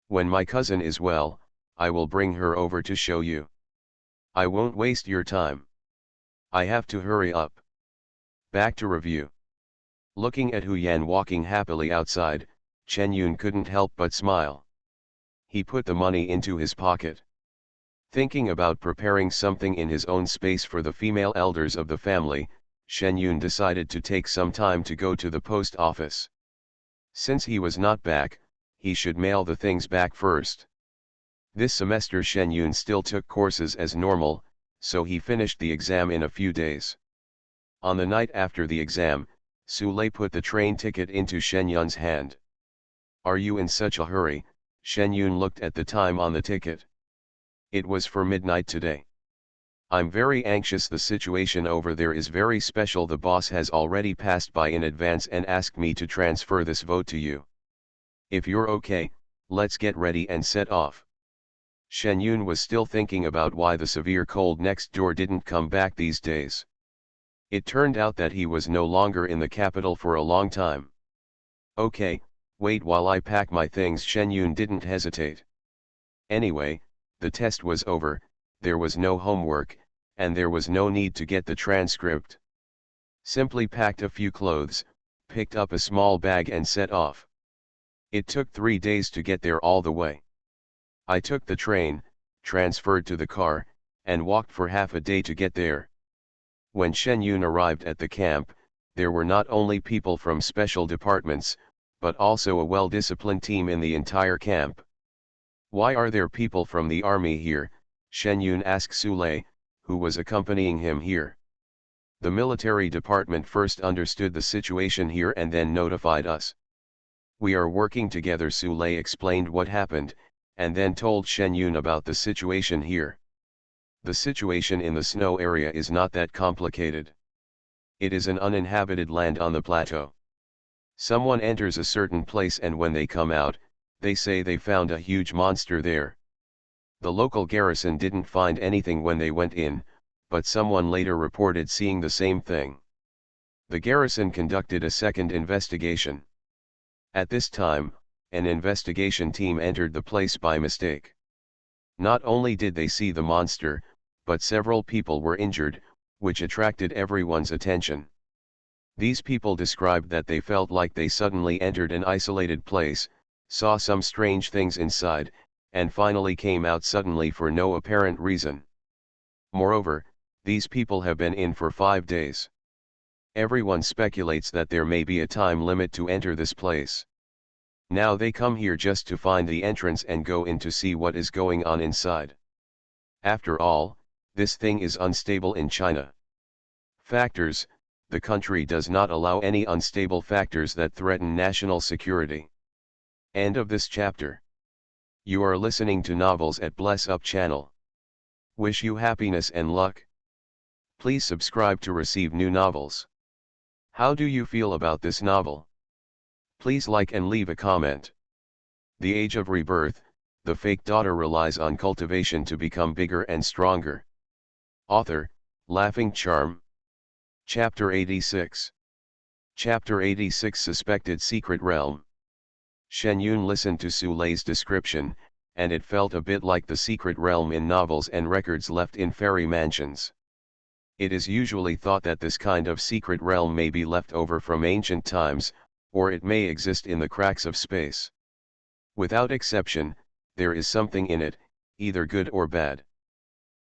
When my cousin is well, I will bring her over to show you. I won't waste your time. I have to hurry up. Back to review. Looking at Hu Yan walking happily outside, Chen Yun couldn't help but smile. He put the money into his pocket. Thinking about preparing something in his own space for the female elders of the family, Shen Yun decided to take some time to go to the post office. Since he was not back, he should mail the things back first. This semester Shen Yun still took courses as normal, so he finished the exam in a few days. On the night after the exam, Su Lei put the train ticket into Shen Yun's hand. Are you in such a hurry? Shen Yun looked at the time on the ticket. It was for midnight today. I'm very anxious. The situation over there is very special. The boss has already passed by in advance and asked me to transfer this vote to you. If you're okay, let's get ready and set off. Shen Yun was still thinking about why the severe cold next door didn't come back these days. It turned out that he was no longer in the capital for a long time. Okay, wait while I pack my things. Shen Yun didn't hesitate. Anyway, the test was over, there was no homework, and there was no need to get the transcript. Simply packed a few clothes, picked up a small bag and set off. It took 3 days to get there all the way. I took the train, transferred to the car, and walked for half a day to get there. When Shen Yun arrived at the camp, there were not only people from special departments, but also a well-disciplined team in the entire camp. Why are there people from the army here? Shen Yun asked Su Lei, who was accompanying him here. The military department first understood the situation here and then notified us. We are working together. Su Lei explained what happened, and then told Shen Yun about the situation here. The situation in the snow area is not that complicated. It is an uninhabited land on the plateau. Someone enters a certain place and when they come out, they say they found a huge monster there. The local garrison didn't find anything when they went in, but someone later reported seeing the same thing. The garrison conducted a second investigation. At this time, an investigation team entered the place by mistake. Not only did they see the monster, but several people were injured, which attracted everyone's attention. These people described that they felt like they suddenly entered an isolated place, saw some strange things inside, and finally came out suddenly for no apparent reason. Moreover, these people have been in for 5 days. Everyone speculates that there may be a time limit to enter this place. Now they come here just to find the entrance and go in to see what is going on inside. After all, this thing is unstable in China. Factors: the country does not allow any unstable factors that threaten national security. End of this chapter. You are listening to Novels at Bless Up channel. Wish you happiness and luck. Please subscribe to receive new novels. How do you feel about this novel? Please like and leave a comment. The Age of Rebirth, the fake daughter relies on cultivation to become bigger and stronger. Author, Laughing Charm. Chapter 86. Chapter 86 Suspected Secret Realm. Shen Yun listened to Su Lei's description, and it felt a bit like the secret realm in novels and records left in fairy mansions. It is usually thought that this kind of secret realm may be left over from ancient times, or it may exist in the cracks of space. Without exception, there is something in it, either good or bad.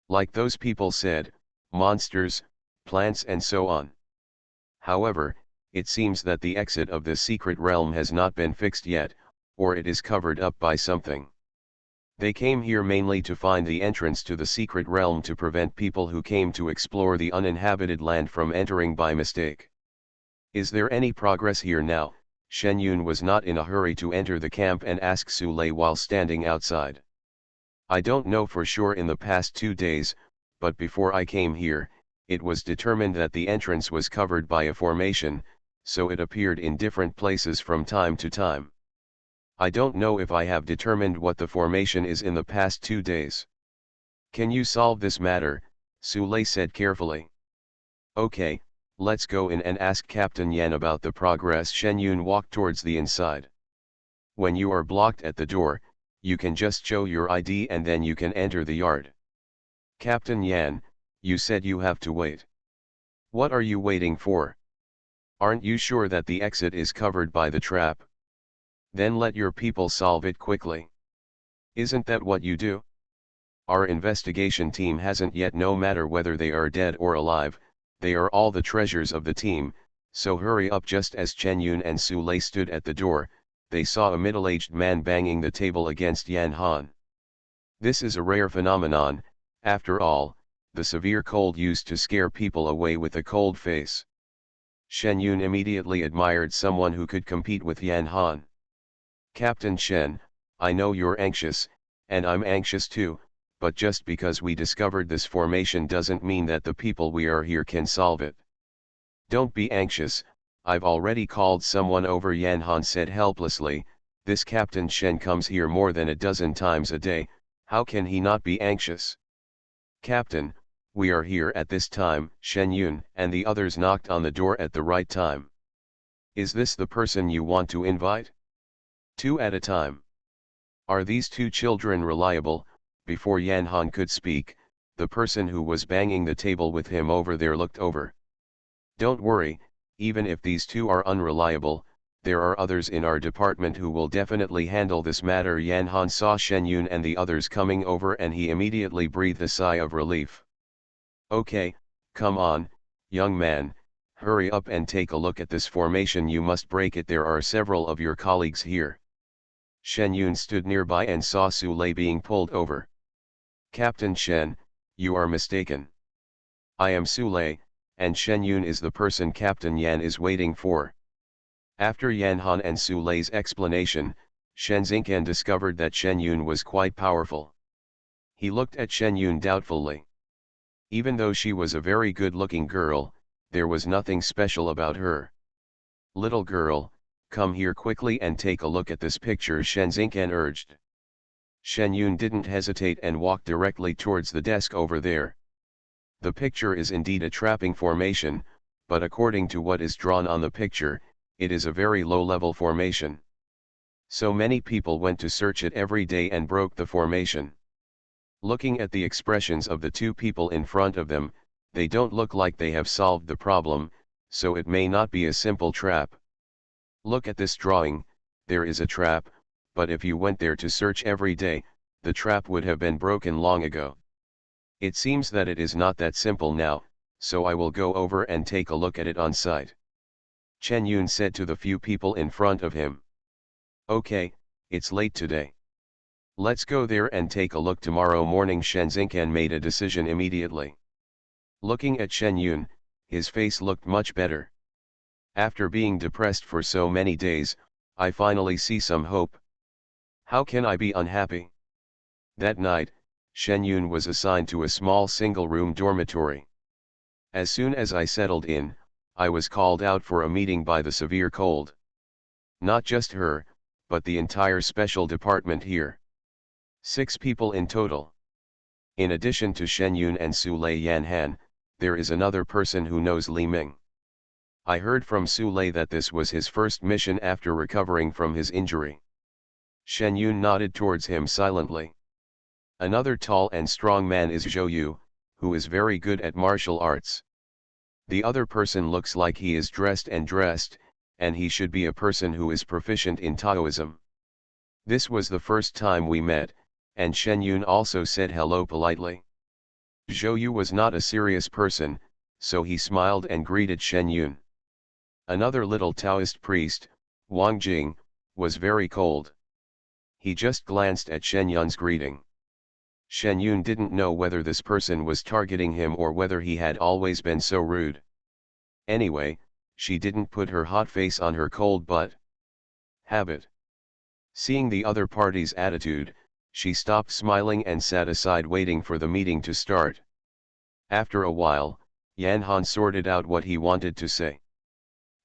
Like those people said, monsters, plants and so on. However, it seems that the exit of this secret realm has not been fixed yet, or it is covered up by something. They came here mainly to find the entrance to the secret realm to prevent people who came to explore the uninhabited land from entering by mistake. Is there any progress here now? Shen Yun was not in a hurry to enter the camp and asked Su Lei while standing outside. I don't know for sure in the past 2 days, but before I came here, it was determined that the entrance was covered by a formation, so it appeared in different places from time to time. I don't know if I have determined what the formation is in the past 2 days. Can you solve this matter? Sule said carefully. Okay, let's go in and ask Captain Yan about the progress. Shen Yun walked towards the inside. When you are blocked at the door, you can just show your ID and then you can enter the yard. Captain Yan, you said you have to wait. What are you waiting for? Aren't you sure that the exit is covered by the trap? Then let your people solve it quickly. Isn't that what you do? Our investigation team hasn't yet, no matter whether they are dead or alive, they are all the treasures of the team, so hurry up. Just as Chen Yun and Su Lei stood at the door, they saw a middle-aged man banging the table against Yan Han. This is a rare phenomenon, after all, the severe cold used to scare people away with a cold face. Shen Yun immediately admired someone who could compete with Yan Han. Captain Shen, I know you're anxious, and I'm anxious too, but just because we discovered this formation doesn't mean that the people we are here can solve it. Don't be anxious, I've already called someone over, Yan Han said helplessly. This Captain Shen comes here more than a dozen times a day, how can he not be anxious? Captain, we are here at this time. Shen Yun and the others knocked on the door at the right time. Is this the person you want to invite? Two at a time. Are these two children reliable? Before Yan Han could speak, the person who was banging the table with him over there looked over. Don't worry, even if these two are unreliable, there are others in our department who will definitely handle this matter. Yan Han saw Shen Yun and the others coming over and he immediately breathed a sigh of relief. Okay, come on, young man, hurry up and take a look at this formation. You must break it. There are several of your colleagues here. Shen Yun stood nearby and saw Su Lei being pulled over. Captain Shen, you are mistaken. I am Su Lei, and Shen Yun is the person Captain Yan is waiting for. After Yan Han and Su Lei's explanation, Shen Xingcan discovered that Shen Yun was quite powerful. He looked at Shen Yun doubtfully. Even though she was a very good-looking girl, there was nothing special about her. Little girl, come here quickly and take a look at this picture, Shen Xingcan urged. Shen Yun didn't hesitate and walked directly towards the desk over there. The picture is indeed a trapping formation, but according to what is drawn on the picture, it is a very low-level formation. So many people went to search it every day and broke the formation. Looking at the expressions of the two people in front of them, they don't look like they have solved the problem, so it may not be a simple trap. Look at this drawing, there is a trap, but if you went there to search every day, the trap would have been broken long ago. It seems that it is not that simple now, so I will go over and take a look at it on site. Chen Yun said to the few people in front of him. Okay, it's late today. Let's go there and take a look tomorrow morning. Shen Xingcan made a decision immediately. Looking at Shen Yun, his face looked much better. After being depressed for so many days, I finally see some hope. How can I be unhappy? That night, Shen Yun was assigned to a small single-room dormitory. As soon as I settled in, I was called out for a meeting by the severe cold. Not just her, but the entire special department here. 6 people in total. In addition to Shen Yun and Su Lei Yan Han, there is another person who knows Li Ming. I heard from Su Lei that this was his first mission after recovering from his injury. Shen Yun nodded towards him silently. Another tall and strong man is Zhou Yu, who is very good at martial arts. The other person looks like he is dressed, and he should be a person who is proficient in Taoism. This was the first time we met, and Shen Yun also said hello politely. Zhou Yu was not a serious person, so he smiled and greeted Shen Yun. Another little Taoist priest, Wang Jing, was very cold. He just glanced at Shen Yun's greeting. Shen Yun didn't know whether this person was targeting him or whether he had always been so rude. Anyway, she didn't put her hot face on her cold butt. Habit. Seeing the other party's attitude, she stopped smiling and sat aside waiting for the meeting to start. After a while, Yan Han sorted out what he wanted to say.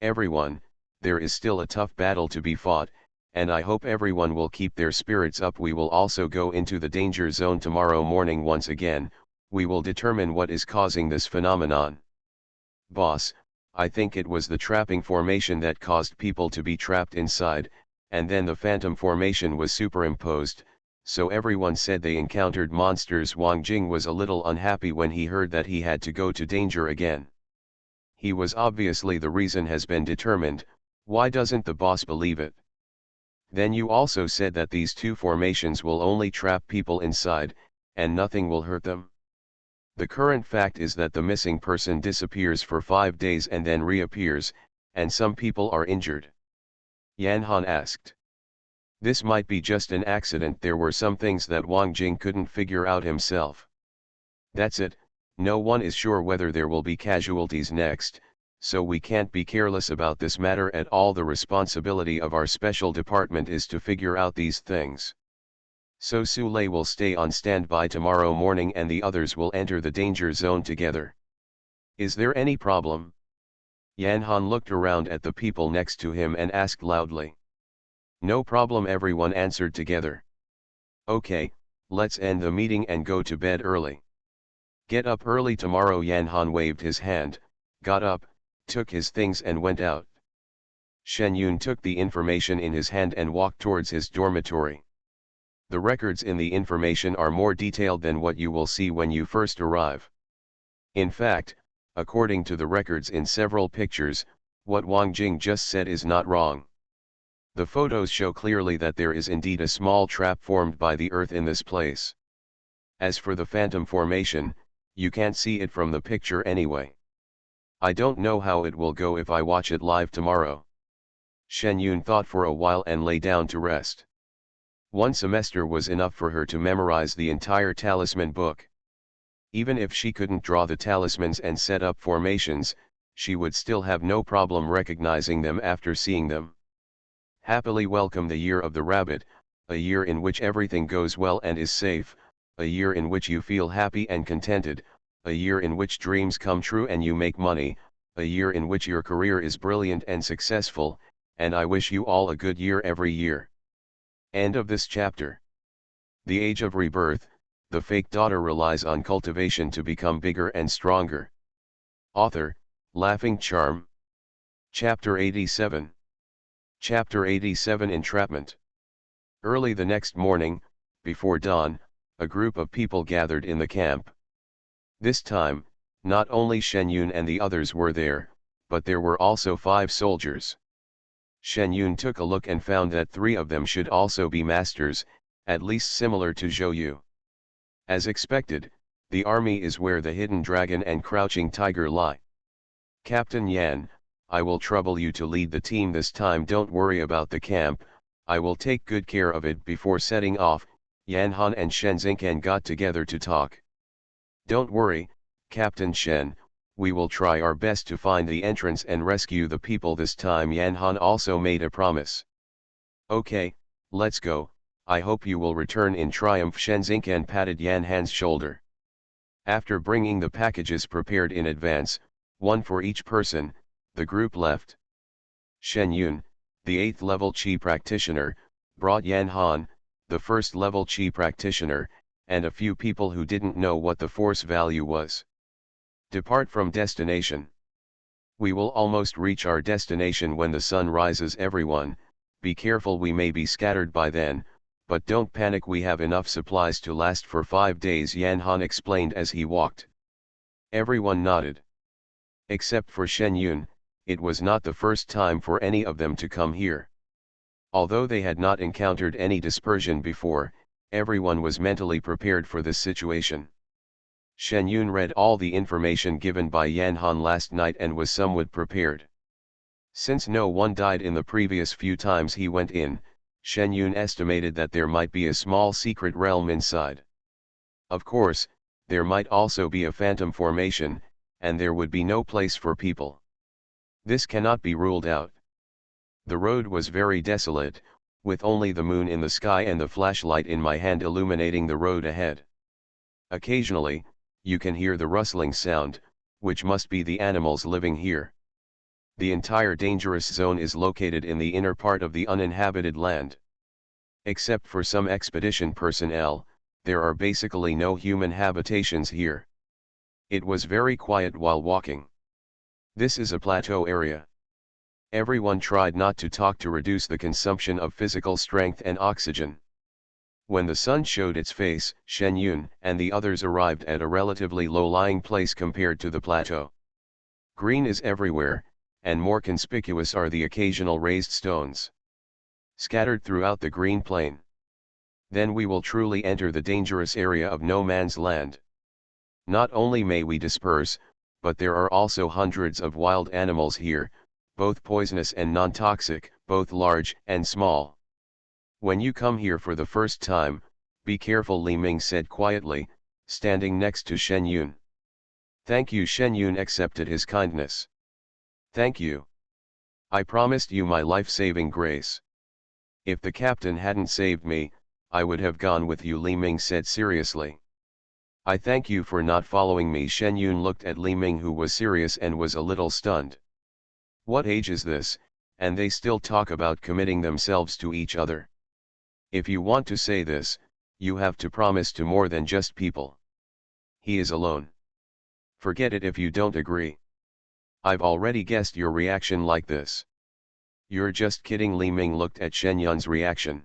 Everyone, there is still a tough battle to be fought, and I hope everyone will keep their spirits up. We will also go into the danger zone tomorrow morning once again. We will determine what is causing this phenomenon. Boss, I think it was the trapping formation that caused people to be trapped inside, and then the phantom formation was superimposed, so everyone said they encountered monsters. Wang Jing was a little unhappy when he heard that he had to go to danger again. He was obviously the reason has been determined. Why doesn't the boss believe it? Then you also said that these two formations will only trap people inside, and nothing will hurt them. The current fact is that the missing person disappears for 5 days and then reappears, and some people are injured. Yan Han asked. This might be just an accident. There were some things that Wang Jing couldn't figure out himself. That's it, no one is sure whether there will be casualties next, so we can't be careless about this matter at all. The responsibility of our special department is to figure out these things. So Su Lei will stay on standby tomorrow morning and the others will enter the danger zone together. Is there any problem? Yan Han looked around at the people next to him and asked loudly. No problem, everyone answered together. Okay, let's end the meeting and go to bed early. Get up early tomorrow. Yan Han waved his hand, got up, took his things and went out. Shen Yun took the information in his hand and walked towards his dormitory. The records in the information are more detailed than what you will see when you first arrive. In fact, according to the records in several pictures, what Wang Jing just said is not wrong. The photos show clearly that there is indeed a small trap formed by the earth in this place. As for the phantom formation, you can't see it from the picture anyway. I don't know how it will go if I watch it live tomorrow. Shen Yun thought for a while and lay down to rest. 1 semester was enough for her to memorize the entire talisman book. Even if she couldn't draw the talismans and set up formations, she would still have no problem recognizing them after seeing them. Happily welcome the year of the rabbit, a year in which everything goes well and is safe, a year in which you feel happy and contented, a year in which dreams come true and you make money, a year in which your career is brilliant and successful, and I wish you all a good year every year. End of this chapter. The Age of Rebirth, the fake daughter relies on cultivation to become bigger and stronger. Author, Laughing Charm. Chapter 87. Chapter 87 Entrapment. Early the next morning, before dawn, a group of people gathered in the camp. This time, not only Shen Yun and the others were there, but there were also 5 soldiers. Shen Yun took a look and found that 3 of them should also be masters, at least similar to Zhou Yu. As expected, the army is where the hidden dragon and crouching tiger lie. Captain Yan, I will trouble you to lead the team this time. Don't worry about the camp, I will take good care of it. Before setting off, Yan Han and Shen Xingcan got together to talk. Don't worry, Captain Shen, we will try our best to find the entrance and rescue the people this time. Yan Han also made a promise. Okay, let's go, I hope you will return in triumph. Shen Xingcan patted Yan Han's shoulder. After bringing the packages prepared in advance, 1 for each person, the group left. Shen Yun, the 8th level Qi practitioner, brought Yan Han, the 1st level Qi practitioner, and a few people who didn't know what the force value was. Depart from destination. We will almost reach our destination when the sun rises. Everyone, be careful, we may be scattered by then, but don't panic, we have enough supplies to last for 5 days, Yan Han explained as he walked. Everyone nodded. Except for Shen Yun, it was not the first time for any of them to come here. Although they had not encountered any dispersion before, everyone was mentally prepared for this situation. Shen Yun read all the information given by Yan Han last night and was somewhat prepared. Since no one died in the previous few times he went in, Shen Yun estimated that there might be a small secret realm inside. Of course, there might also be a phantom formation, and there would be no place for people. This cannot be ruled out. The road was very desolate, with only the moon in the sky and the flashlight in my hand illuminating the road ahead. Occasionally, you can hear the rustling sound, which must be the animals living here. The entire dangerous zone is located in the inner part of the uninhabited land. Except for some expedition personnel, there are basically no human habitations here. It was very quiet while walking. This is a plateau area. Everyone tried not to talk to reduce the consumption of physical strength and oxygen. When the sun showed its face, Shen Yun and the others arrived at a relatively low-lying place compared to the plateau. Green is everywhere, and more conspicuous are the occasional raised stones scattered throughout the green plain. Then we will truly enter the dangerous area of no man's land. Not only may we disperse, but there are also hundreds of wild animals here, both poisonous and non-toxic, both large and small. When you come here for the first time, be careful, Li Ming said quietly, standing next to Shen Yun. Thank you. Shen Yun accepted his kindness. Thank you. I promised you my life-saving grace. If the captain hadn't saved me, I would have gone with you, Li Ming said seriously. I thank you for not following me. Shen Yun looked at Li Ming, who was serious and was a little stunned. What age is this, and they still talk about committing themselves to each other? If you want to say this, you have to promise to more than just people. He is alone. Forget it if you don't agree. I've already guessed your reaction like this. You're just kidding. Li Ming looked at Shen Yun's reaction.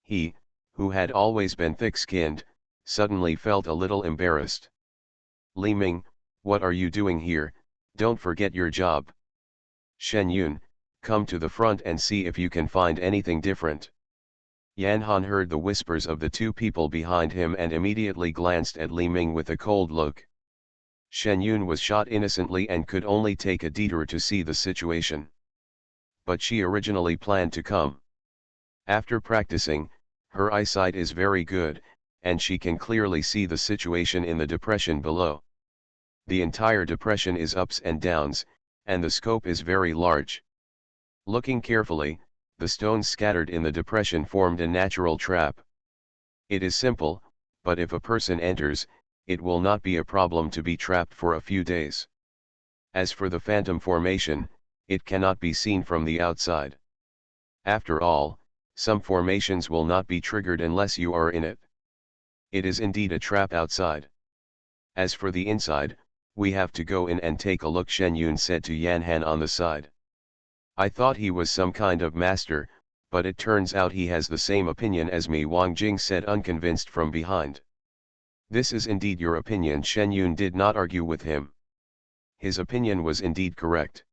He, who had always been thick-skinned, suddenly felt a little embarrassed. Li Ming, what are you doing here? Don't forget your job. Shen Yun, come to the front and see if you can find anything different. Yan Han heard the whispers of the two people behind him and immediately glanced at Li Ming with a cold look. Shen Yun was shot innocently and could only take a detour to see the situation. But she originally planned to come. After practicing, her eyesight is very good, and she can clearly see the situation in the depression below. The entire depression is ups and downs, and the scope is very large. Looking carefully, the stones scattered in the depression formed a natural trap. It is simple, but if a person enters, it will not be a problem to be trapped for a few days. As for the phantom formation, it cannot be seen from the outside. After all, some formations will not be triggered unless you are in it. It is indeed a trap outside. As for the inside, we have to go in and take a look, Shen Yun said to Yan Han on the side. I thought he was some kind of master, but it turns out he has the same opinion as me, Wang Jing said unconvinced from behind. This is indeed your opinion. Shen Yun did not argue with him. His opinion was indeed correct.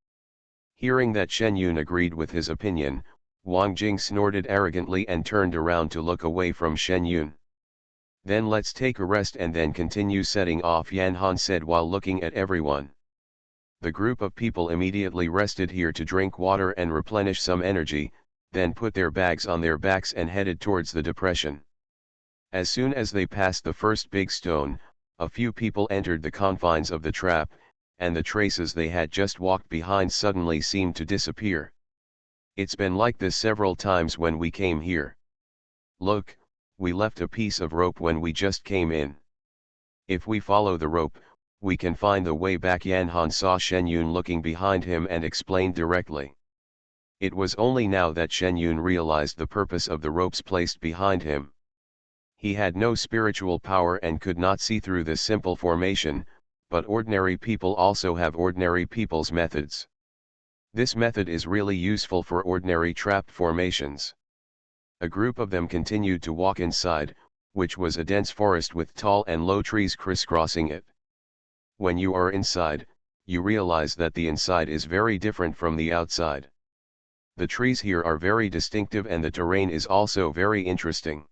Hearing that Shen Yun agreed with his opinion, Wang Jing snorted arrogantly and turned around to look away from Shen Yun. Then let's take a rest and then continue setting off, Yan Han said while looking at everyone. The group of people immediately rested here to drink water and replenish some energy, then put their bags on their backs and headed towards the depression. As soon as they passed the first big stone, a few people entered the confines of the trap, and the traces they had just walked behind suddenly seemed to disappear. It's been like this several times when we came here. Look, we left a piece of rope when we just came in. If we follow the rope, we can find the way back. Yan Han saw Shen Yun looking behind him and explained directly. It was only now that Shen Yun realized the purpose of the ropes placed behind him. He had no spiritual power and could not see through this simple formation, but ordinary people also have ordinary people's methods. This method is really useful for ordinary trapped formations. A group of them continued to walk inside, which was a dense forest with tall and low trees crisscrossing it. When you are inside, you realize that the inside is very different from the outside. The trees here are very distinctive and the terrain is also very interesting.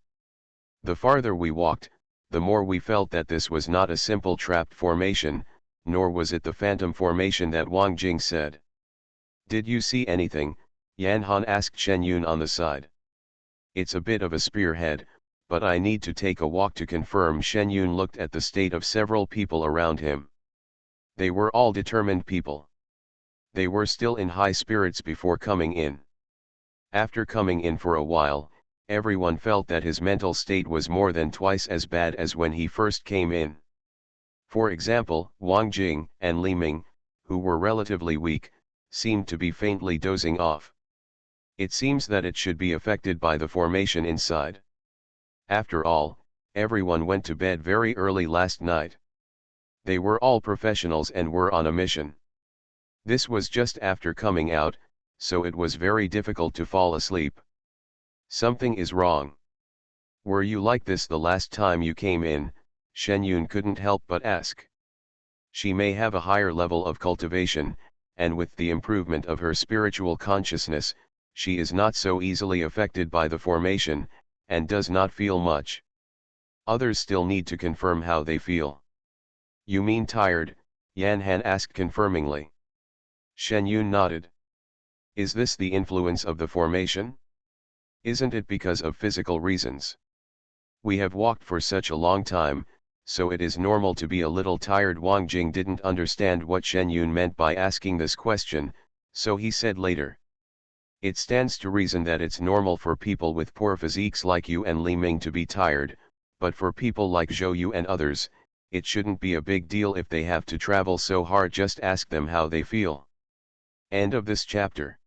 The farther we walked, the more we felt that this was not a simple trapped formation, nor was it the phantom formation that Wang Jing said. Did you see anything? Yan Han asked Shen Yun on the side. It's a bit of a spearhead, but I need to take a walk to confirm. Shen Yun looked at the state of several people around him. They were all determined people. They were still in high spirits before coming in. After coming in for a while, everyone felt that his mental state was more than twice as bad as when he first came in. For example, Wang Jing and Li Ming, who were relatively weak, seemed to be faintly dozing off. It seems that it should be affected by the formation inside. After all, everyone went to bed very early last night. They were all professionals and were on a mission. This was just after coming out, so it was very difficult to fall asleep. Something is wrong. Were you like this the last time you came in? Shen Yun couldn't help but ask. She may have a higher level of cultivation, and with the improvement of her spiritual consciousness, she is not so easily affected by the formation, and does not feel much. Others still need to confirm how they feel. You mean tired? Yan Han asked confirmingly. Shen Yun nodded. Is this the influence of the formation? Isn't it because of physical reasons? We have walked for such a long time, so it is normal to be a little tired. Wang Jing didn't understand what Shen Yun meant by asking this question, so he said later. It stands to reason that it's normal for people with poor physiques like you and Li Ming to be tired, but for people like Zhou Yu and others, it shouldn't be a big deal if they have to travel so hard. Just ask them how they feel. End of this chapter.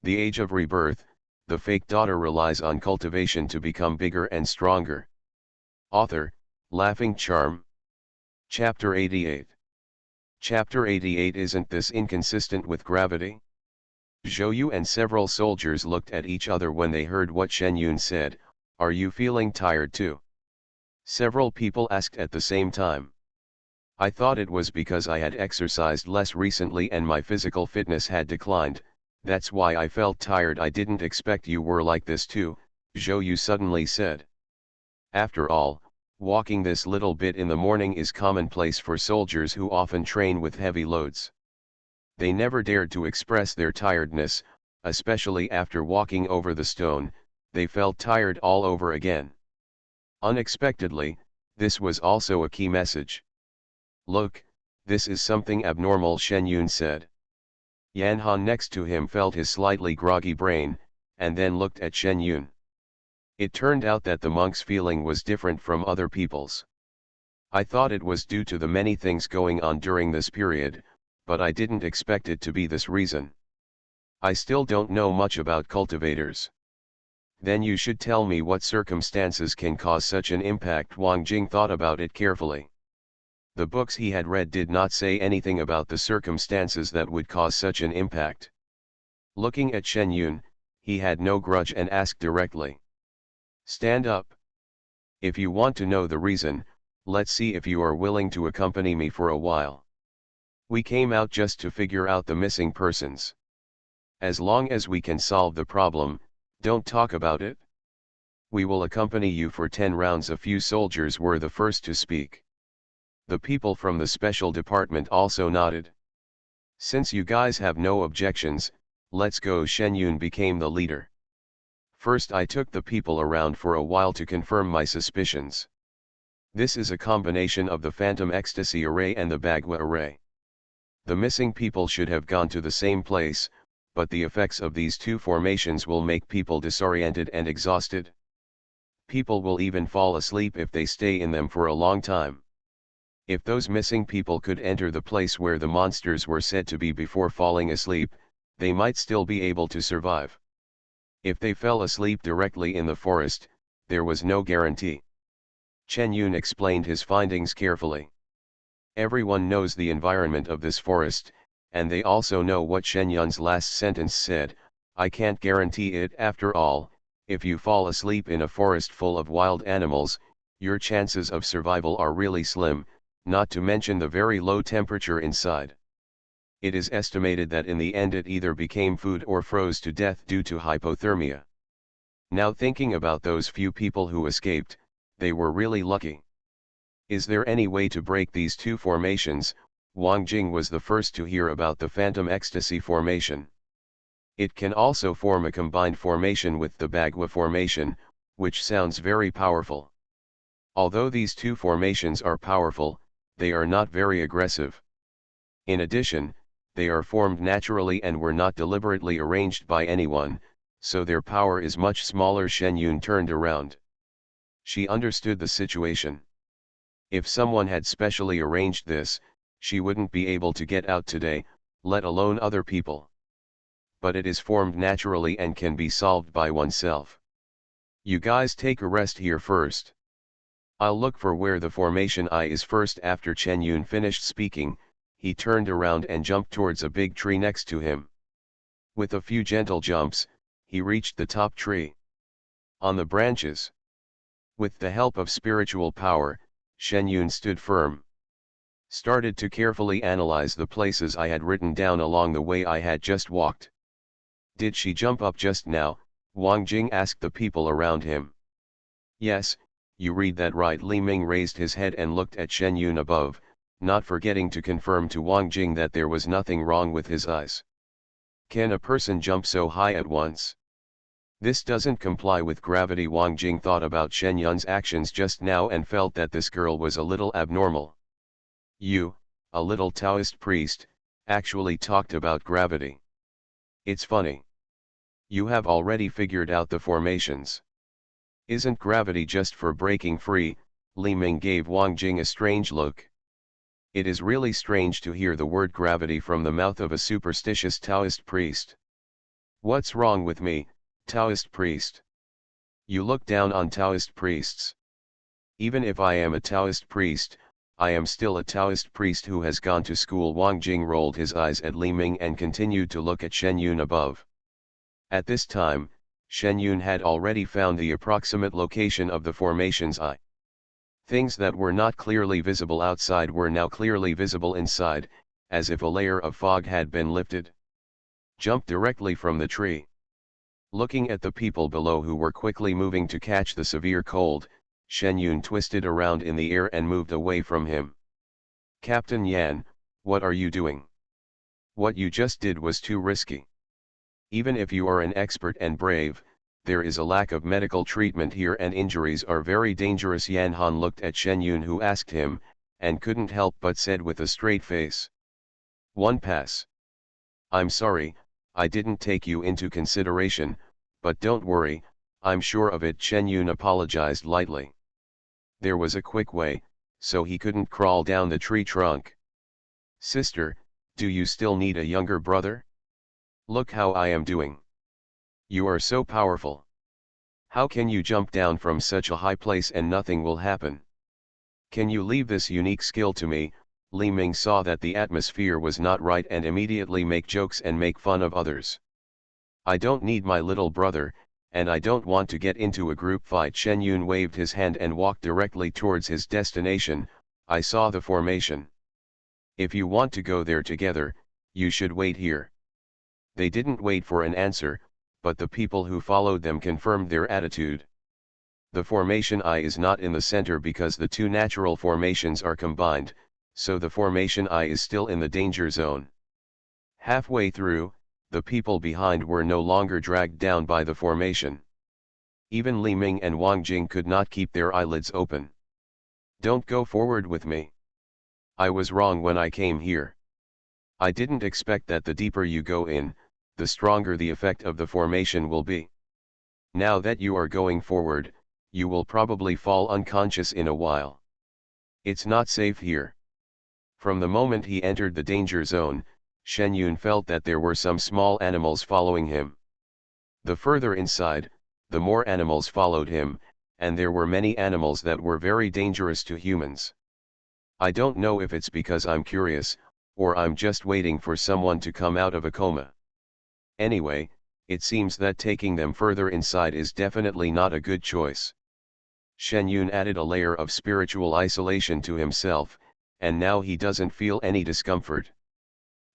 The Age of Rebirth, the fake daughter relies on cultivation to become bigger and stronger. Author, Laughing Charm. Chapter 88. Chapter 88. Isn't this inconsistent with gravity? Zhou Yu and several soldiers looked at each other when they heard what Shen Yun said. Are you feeling tired too? Several people asked at the same time. I thought it was because I had exercised less recently and my physical fitness had declined, that's why I felt tired. I didn't expect you were like this too, Zhou Yu suddenly said. After all, walking this little bit in the morning is commonplace for soldiers who often train with heavy loads. They never dared to express their tiredness, especially after walking over the stone. They felt tired all over again. Unexpectedly, this was also a key message. Look, this is something abnormal, Shen Yun said. Yan Han next to him felt his slightly groggy brain, and then looked at Shen Yun. It turned out that the monk's feeling was different from other people's. I thought it was due to the many things going on during this period, but I didn't expect it to be this reason. I still don't know much about cultivators. Then you should tell me what circumstances can cause such an impact. Wang Jing thought about it carefully. The books he had read did not say anything about the circumstances that would cause such an impact. Looking at Shen Yun, he had no grudge and asked directly. Stand up. If you want to know the reason, let's see if you are willing to accompany me for a while. We came out just to figure out the missing persons. As long as we can solve the problem, don't talk about it. We will accompany you for 10 rounds. A few soldiers were the first to speak. The people from the special department also nodded. Since you guys have no objections, let's go. Shen Yun became the leader. First I took the people around for a while to confirm my suspicions. This is a combination of the Phantom Ecstasy Array and the Bagua Array. The missing people should have gone to the same place, but the effects of these two formations will make people disoriented and exhausted. People will even fall asleep if they stay in them for a long time. If those missing people could enter the place where the monsters were said to be before falling asleep, they might still be able to survive. If they fell asleep directly in the forest, there was no guarantee. Chen Yun explained his findings carefully. Everyone knows the environment of this forest, and they also know what Shen Yun's last sentence said, I can't guarantee it. After all, if you fall asleep in a forest full of wild animals, your chances of survival are really slim, not to mention the very low temperature inside. It is estimated that in the end it either became food or froze to death due to hypothermia. Now thinking about those few people who escaped, they were really lucky. Is there any way to break these two formations? Wang Jing was the first to hear about the Phantom Ecstasy formation. It can also form a combined formation with the Bagua formation, which sounds very powerful. Although these two formations are powerful, they are not very aggressive. In addition, they are formed naturally and were not deliberately arranged by anyone, so their power is much smaller. Shen Yun turned around. She understood the situation. If someone had specially arranged this, she wouldn't be able to get out today, let alone other people. But it is formed naturally and can be solved by oneself. You guys take a rest here first. I'll look for where the formation I is first. After Chen Yun finished speaking, he turned around and jumped towards a big tree next to him. With a few gentle jumps, he reached the top tree. On the branches, with the help of spiritual power, Shen Yun stood firm. Started to carefully analyze the places I had written down along the way I had just walked. Did she jump up just now? Wang Jing asked the people around him. Yes, you read that right. Li Ming raised his head and looked at Shen Yun above, not forgetting to confirm to Wang Jing that there was nothing wrong with his eyes. Can a person jump so high at once? This doesn't comply with gravity. Wang Jing thought about Shen Yun's actions just now and felt that this girl was a little abnormal. You, a little Taoist priest, actually talked about gravity. It's funny. You have already figured out the formations. Isn't gravity just for breaking free? Li Ming gave Wang Jing a strange look. It is really strange to hear the word gravity from the mouth of a superstitious Taoist priest. What's wrong with me, Taoist priest? You look down on Taoist priests. Even if I am a Taoist priest, I am still a Taoist priest who has gone to school. Wang Jing rolled his eyes at Li Ming and continued to look at Shen Yun above. At this time, Shen Yun had already found the approximate location of the formation's eye. Things that were not clearly visible outside were now clearly visible inside, as if a layer of fog had been lifted. Jumped directly from the tree. Looking at the people below who were quickly moving to catch the severe cold, Shen Yun twisted around in the air and moved away from him. Captain Yan, what are you doing? What you just did was too risky. Even if you are an expert and brave, there is a lack of medical treatment here and injuries are very dangerous. Yan Han looked at Shen Yun who asked him, and couldn't help but said with a straight face. One pass. I'm sorry, I didn't take you into consideration, but don't worry, I'm sure of it. Shen Yun apologized lightly. There was a quick way, so he couldn't crawl down the tree trunk. Sister, do you still need a younger brother? Look how I am doing. You are so powerful. How can you jump down from such a high place and nothing will happen? Can you leave this unique skill to me? Li Ming saw that the atmosphere was not right and immediately make jokes and make fun of others. I don't need my little brother, and I don't want to get into a group fight. Shen Yun waved his hand and walked directly towards his destination. I saw the formation. If you want to go there together, you should wait here. They didn't wait for an answer, but the people who followed them confirmed their attitude. The formation I is not in the center because the two natural formations are combined, so the formation I is still in the danger zone. Halfway through, the people behind were no longer dragged down by the formation. Even Li Ming and Wang Jing could not keep their eyelids open. Don't go forward with me. I was wrong when I came here. I didn't expect that the deeper you go in, the stronger the effect of the formation will be. Now that you are going forward, you will probably fall unconscious in a while. It's not safe here. From the moment he entered the danger zone, Shen Yun felt that there were some small animals following him. The further inside, the more animals followed him, and there were many animals that were very dangerous to humans. I don't know if it's because I'm curious, or I'm just waiting for someone to come out of a coma. Anyway, it seems that taking them further inside is definitely not a good choice. Shen Yun added a layer of spiritual isolation to himself, and now he doesn't feel any discomfort.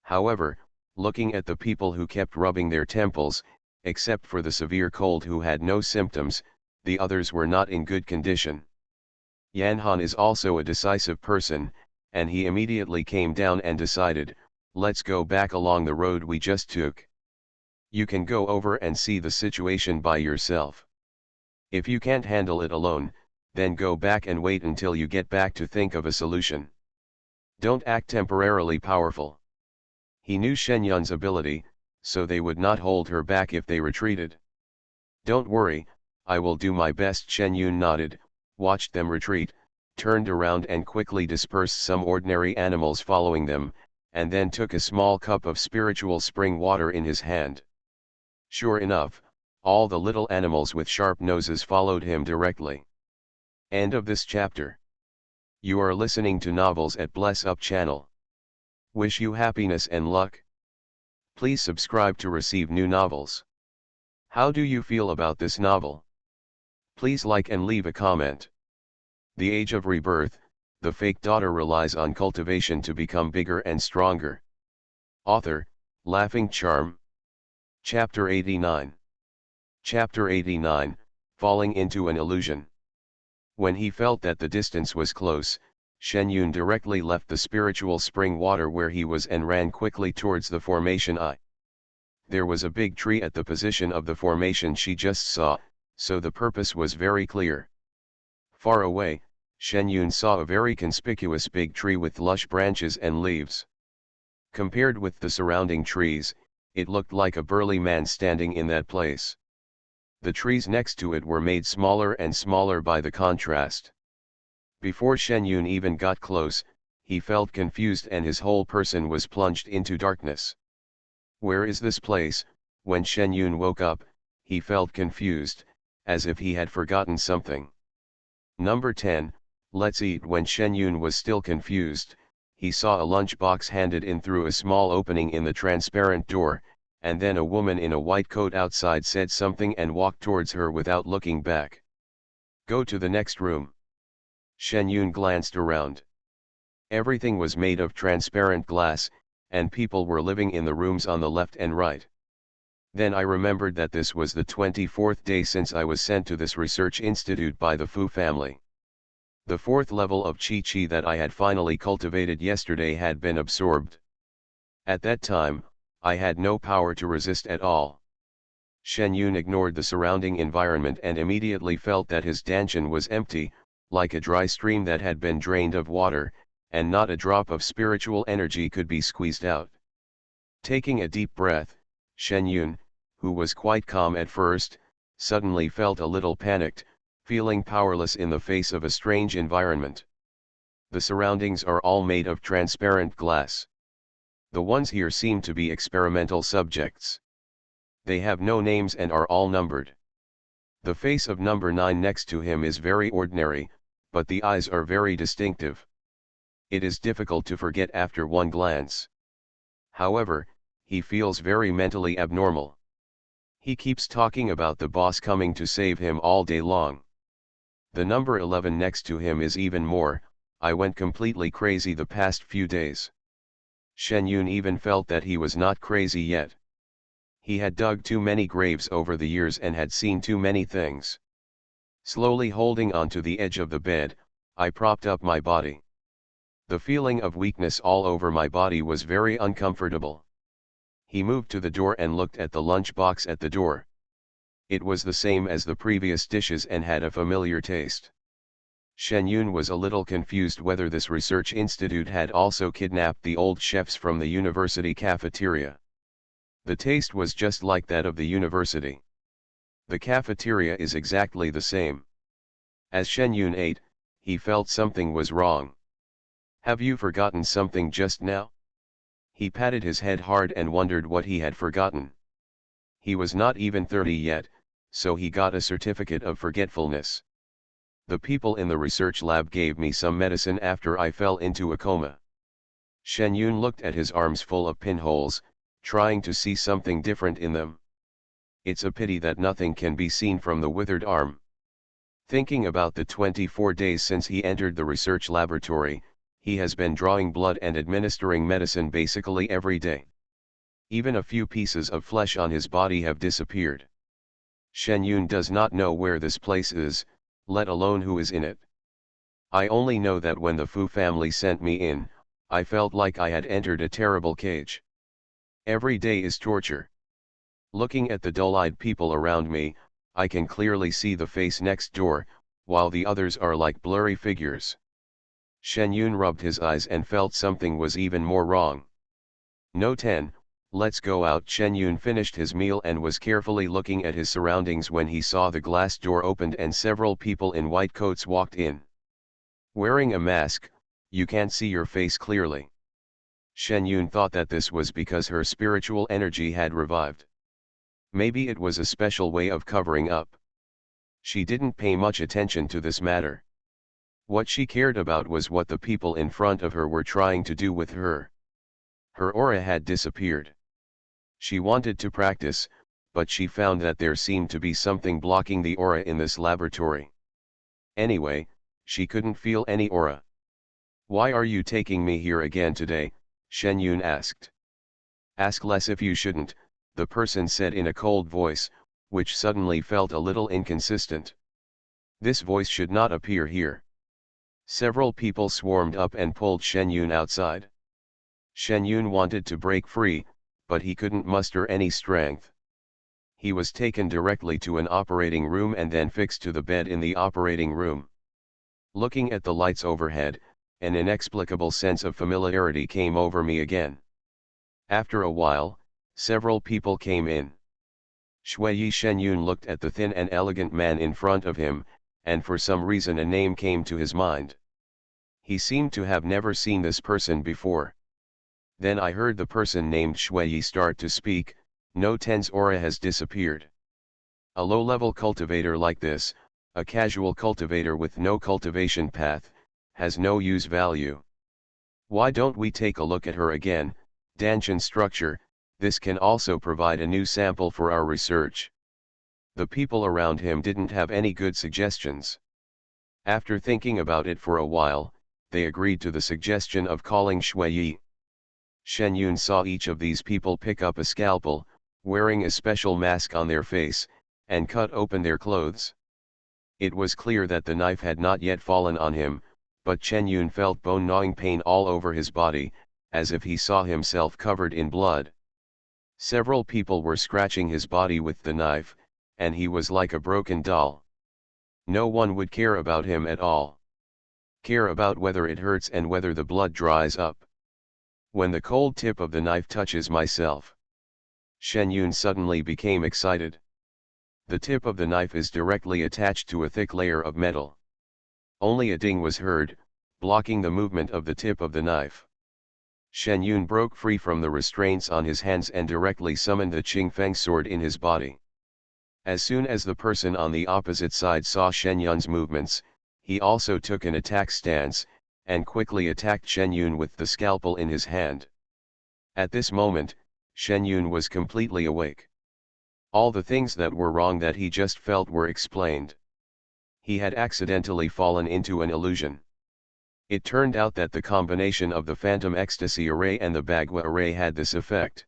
However, looking at the people who kept rubbing their temples, except for the severe cold who had no symptoms, the others were not in good condition. Yan Han is also a decisive person, and he immediately came down and decided, let's go back along the road we just took. You can go over and see the situation by yourself. If you can't handle it alone, then go back and wait until you get back to think of a solution. Don't act temporarily powerful. He knew Shen Yun's ability, so they would not hold her back if they retreated. Don't worry, I will do my best. Shen Yun nodded, watched them retreat, turned around and quickly dispersed some ordinary animals following them, and then took a small cup of spiritual spring water in his hand. Sure enough, all the little animals with sharp noses followed him directly. End of this chapter. You are listening to Novels at Bless Up channel. Wish you happiness and luck. Please subscribe to receive new novels. How do you feel about this novel? Please like and leave a comment. The Age of Rebirth, the fake daughter relies on cultivation to become bigger and stronger. Author, Laughing Charm. Chapter 89. Chapter 89, Falling into an Illusion. When he felt that the distance was close, Shen Yun directly left the spiritual spring water where he was and ran quickly towards the formation eye. There was a big tree at the position of the formation she just saw, so the purpose was very clear. Far away, Shen Yun saw a very conspicuous big tree with lush branches and leaves. Compared with the surrounding trees, it looked like a burly man standing in that place. The trees next to it were made smaller and smaller by the contrast. Before Shen Yun even got close, he felt confused and his whole person was plunged into darkness. Where is this place? When Shen Yun woke up, he felt confused, as if he had forgotten something. Number 10, Let's eat. When Shen Yun was still confused, he saw a lunchbox handed in through a small opening in the transparent door, and then a woman in a white coat outside said something and walked towards her without looking back. Go to the next room. Shen Yun glanced around. Everything was made of transparent glass, and people were living in the rooms on the left and right. Then I remembered that this was the 24th day since I was sent to this research institute by the Fu family. The 4th level of Qi that I had finally cultivated yesterday had been absorbed. At that time, I had no power to resist at all. Shen Yun ignored the surrounding environment and immediately felt that his dantian was empty, like a dry stream that had been drained of water, and not a drop of spiritual energy could be squeezed out. Taking a deep breath, Shen Yun, who was quite calm at first, suddenly felt a little panicked, feeling powerless in the face of a strange environment. The surroundings are all made of transparent glass. The ones here seem to be experimental subjects. They have no names and are all numbered. The face of number 9 next to him is very ordinary, but the eyes are very distinctive. It is difficult to forget after one glance. However, he feels very mentally abnormal. He keeps talking about the boss coming to save him all day long. The number 11 next to him is even more. I went completely crazy the past few days. Shen Yun even felt that he was not crazy yet. He had dug too many graves over the years and had seen too many things. Slowly holding onto the edge of the bed, I propped up my body. The feeling of weakness all over my body was very uncomfortable. He moved to the door and looked at the lunchbox at the door. It was the same as the previous dishes and had a familiar taste. Shen Yun was a little confused whether this research institute had also kidnapped the old chefs from the university cafeteria. The taste was just like that of the university. The cafeteria is exactly the same. As Shen Yun ate, he felt something was wrong. Have you forgotten something just now? He patted his head hard and wondered what he had forgotten. He was not even 30 yet, so he got a certificate of forgetfulness. The people in the research lab gave me some medicine after I fell into a coma. Shen Yun looked at his arms full of pinholes, trying to see something different in them. It's a pity that nothing can be seen from the withered arm. Thinking about the 24 days since he entered the research laboratory, he has been drawing blood and administering medicine basically every day. Even a few pieces of flesh on his body have disappeared. Shen Yun does not know where this place is, let alone who is in it. I only know that when the Fu family sent me in, I felt like I had entered a terrible cage. Every day is torture. Looking at the dull-eyed people around me, I can clearly see the face next door, while the others are like blurry figures. Shen Yun rubbed his eyes and felt something was even more wrong. No 10, let's go out. Shen Yun finished his meal and was carefully looking at his surroundings when he saw the glass door opened and several people in white coats walked in. Wearing a mask, you can't see your face clearly. Shen Yun thought that this was because her spiritual energy had revived. Maybe it was a special way of covering up. She didn't pay much attention to this matter. What she cared about was what the people in front of her were trying to do with her. Her aura had disappeared. She wanted to practice, but she found that there seemed to be something blocking the aura in this laboratory. Anyway, she couldn't feel any aura. "Why are you taking me here again today?" Shen Yun asked. "Ask less if you shouldn't," the person said in a cold voice, which suddenly felt a little inconsistent. This voice should not appear here. Several people swarmed up and pulled Shen Yun outside. Shen Yun wanted to break free, but he couldn't muster any strength. He was taken directly to an operating room and then fixed to the bed in the operating room. Looking at the lights overhead, an inexplicable sense of familiarity came over me again. After a while, several people came in. Shui Shen Yun looked at the thin and elegant man in front of him, and for some reason a name came to his mind. He seemed to have never seen this person before. Then I heard the person named Shui start to speak. "No, Ten's aura has disappeared. A low-level cultivator like this, a casual cultivator with no cultivation path, has no use value. Why don't we take a look at her again? Danshan structure, this can also provide a new sample for our research." The people around him didn't have any good suggestions. After thinking about it for a while, they agreed to the suggestion of calling Shui. Shen Yun saw each of these people pick up a scalpel, wearing a special mask on their face, and cut open their clothes. It was clear that the knife had not yet fallen on him, but Shen Yun felt bone-gnawing pain all over his body, as if he saw himself covered in blood. Several people were scratching his body with the knife, and he was like a broken doll. No one would care about him at all. Care about whether it hurts and whether the blood dries up. When the cold tip of the knife touches myself. Shen Yun suddenly became excited. The tip of the knife is directly attached to a thick layer of metal. Only a ding was heard, blocking the movement of the tip of the knife. Shen Yun broke free from the restraints on his hands and directly summoned the Qingfeng sword in his body. As soon as the person on the opposite side saw Shen Yun's movements, he also took an attack stance, and quickly attacked Shen Yun with the scalpel in his hand. At this moment, Shen Yun was completely awake. All the things that were wrong that he just felt were explained. He had accidentally fallen into an illusion. It turned out that the combination of the Phantom Ecstasy Array and the Bagua Array had this effect.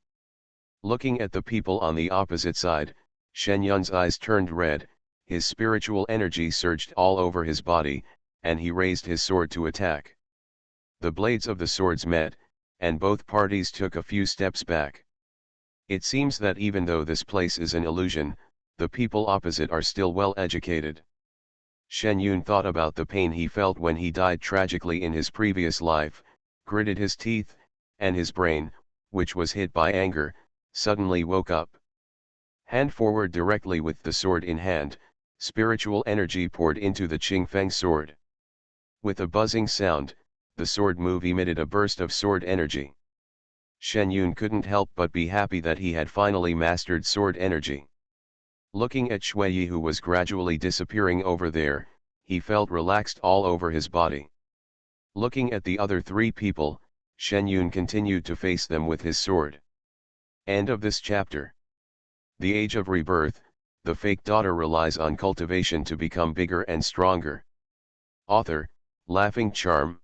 Looking at the people on the opposite side, Shen Yun's eyes turned red, his spiritual energy surged all over his body, and he raised his sword to attack. The blades of the swords met, and both parties took a few steps back. It seems that even though this place is an illusion, the people opposite are still well educated. Shen Yun thought about the pain he felt when he died tragically in his previous life, gritted his teeth, and his brain, which was hit by anger, suddenly woke up. Hand forward directly with the sword in hand, spiritual energy poured into the Qingfeng sword. With a buzzing sound, the sword move emitted a burst of sword energy. Shen Yun couldn't help but be happy that he had finally mastered sword energy. Looking at Shui who was gradually disappearing over there, he felt relaxed all over his body. Looking at the other three people, Shen Yun continued to face them with his sword. End of this chapter. The Age of Rebirth, the fake daughter relies on cultivation to become bigger and stronger. Author, Laughing Charm.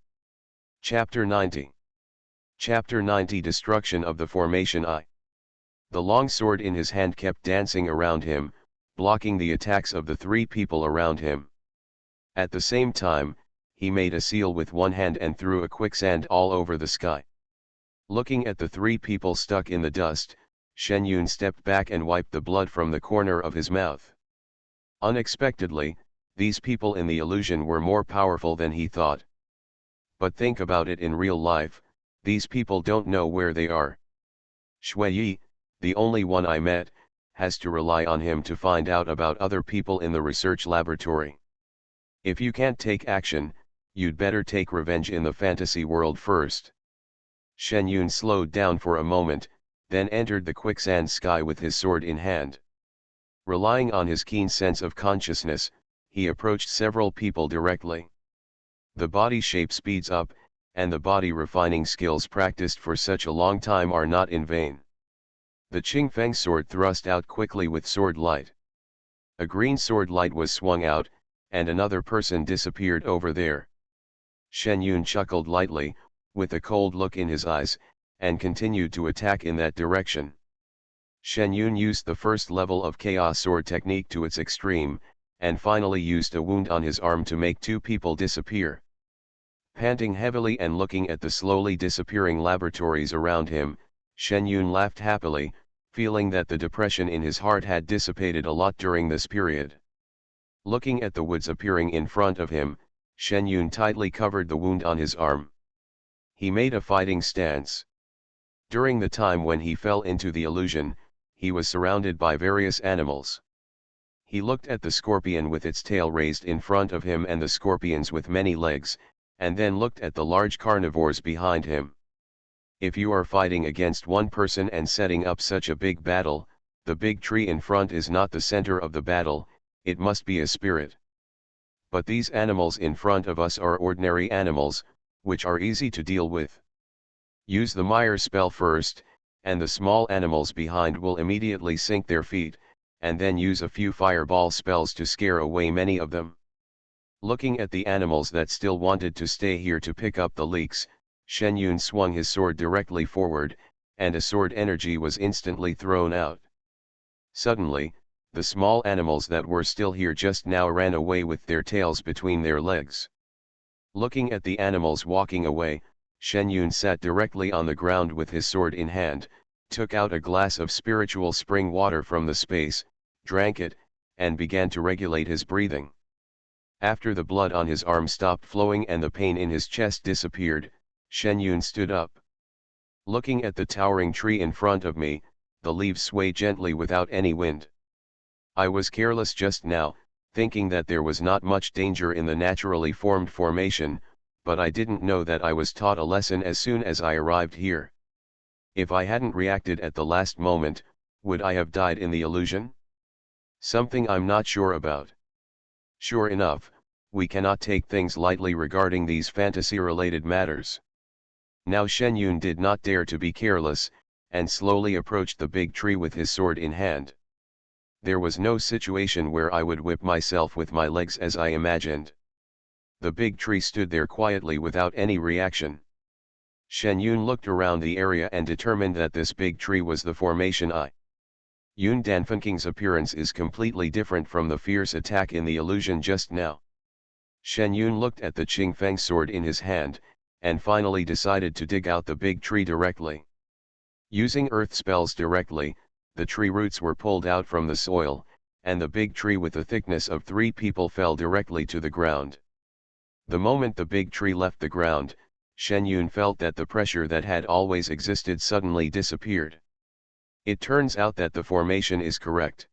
Chapter 90. Chapter 90 Destruction of the Formation I. The long sword in his hand kept dancing around him, blocking the attacks of the three people around him. At the same time, he made a seal with one hand and threw a quicksand all over the sky. Looking at the three people stuck in the dust, Shen Yun stepped back and wiped the blood from the corner of his mouth. Unexpectedly, these people in the illusion were more powerful than he thought. But think about it in real life, these people don't know where they are. Shui, the only one I met, has to rely on him to find out about other people in the research laboratory. If you can't take action, you'd better take revenge in the fantasy world first. Shen Yun slowed down for a moment, then entered the quicksand sky with his sword in hand. Relying on his keen sense of consciousness, he approached several people directly. The body shape speeds up, and the body refining skills practiced for such a long time are not in vain. The Qingfeng sword thrust out quickly with sword light. A green sword light was swung out, and another person disappeared over there. Shen Yun chuckled lightly, with a cold look in his eyes, and continued to attack in that direction. Shen Yun used the first level of Chaos Sword technique to its extreme, and finally used a wound on his arm to make two people disappear. Panting heavily and looking at the slowly disappearing laboratories around him, Shen Yun laughed happily, feeling that the depression in his heart had dissipated a lot during this period. Looking at the woods appearing in front of him, Shen Yun tightly covered the wound on his arm. He made a fighting stance. During the time when he fell into the illusion, he was surrounded by various animals. He looked at the scorpion with its tail raised in front of him and the scorpions with many legs, and then looked at the large carnivores behind him. If you are fighting against one person and setting up such a big battle, the big tree in front is not the center of the battle, it must be a spirit. But these animals in front of us are ordinary animals, which are easy to deal with. Use the mire spell first, and the small animals behind will immediately sink their feet, and then use a few fireball spells to scare away many of them. Looking at the animals that still wanted to stay here to pick up the leaks, Shen Yun swung his sword directly forward, and a sword energy was instantly thrown out. Suddenly, the small animals that were still here just now ran away with their tails between their legs. Looking at the animals walking away, Shen Yun sat directly on the ground with his sword in hand, took out a glass of spiritual spring water from the space, drank it, and began to regulate his breathing. After the blood on his arm stopped flowing and the pain in his chest disappeared, Shen Yun stood up. Looking at the towering tree in front of me, the leaves sway gently without any wind. I was careless just now, thinking that there was not much danger in the naturally formed formation, but I didn't know that I was taught a lesson as soon as I arrived here. If I hadn't reacted at the last moment, would I have died in the illusion? Something I'm not sure about. Sure enough, we cannot take things lightly regarding these fantasy-related matters. Now Shen Yun did not dare to be careless, and slowly approached the big tree with his sword in hand. There was no situation where I would whip myself with my legs as I imagined. The big tree stood there quietly without any reaction. Shen Yun looked around the area and determined that this big tree was the formation I. Yun Danfeng's appearance is completely different from the fierce attack in the illusion just now. Shen Yun looked at the Qingfeng sword in his hand, and finally decided to dig out the big tree directly. Using earth spells directly, the tree roots were pulled out from the soil, and the big tree with a thickness of 3 people fell directly to the ground. The moment the big tree left the ground, Shen Yun felt that the pressure that had always existed suddenly disappeared. It turns out that the formation is correct.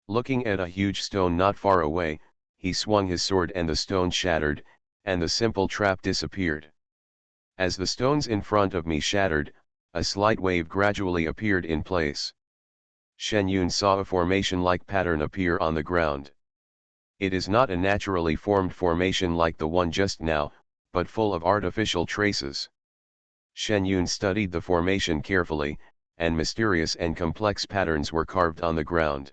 Looking at a huge stone not far away, he swung his sword and the stone shattered, and the simple trap disappeared. As the stones in front of me shattered, a slight wave gradually appeared in place. Shen Yun saw a formation-like pattern appear on the ground. It is not a naturally formed formation like the one just now, but full of artificial traces. Shen Yun studied the formation carefully, and mysterious and complex patterns were carved on the ground.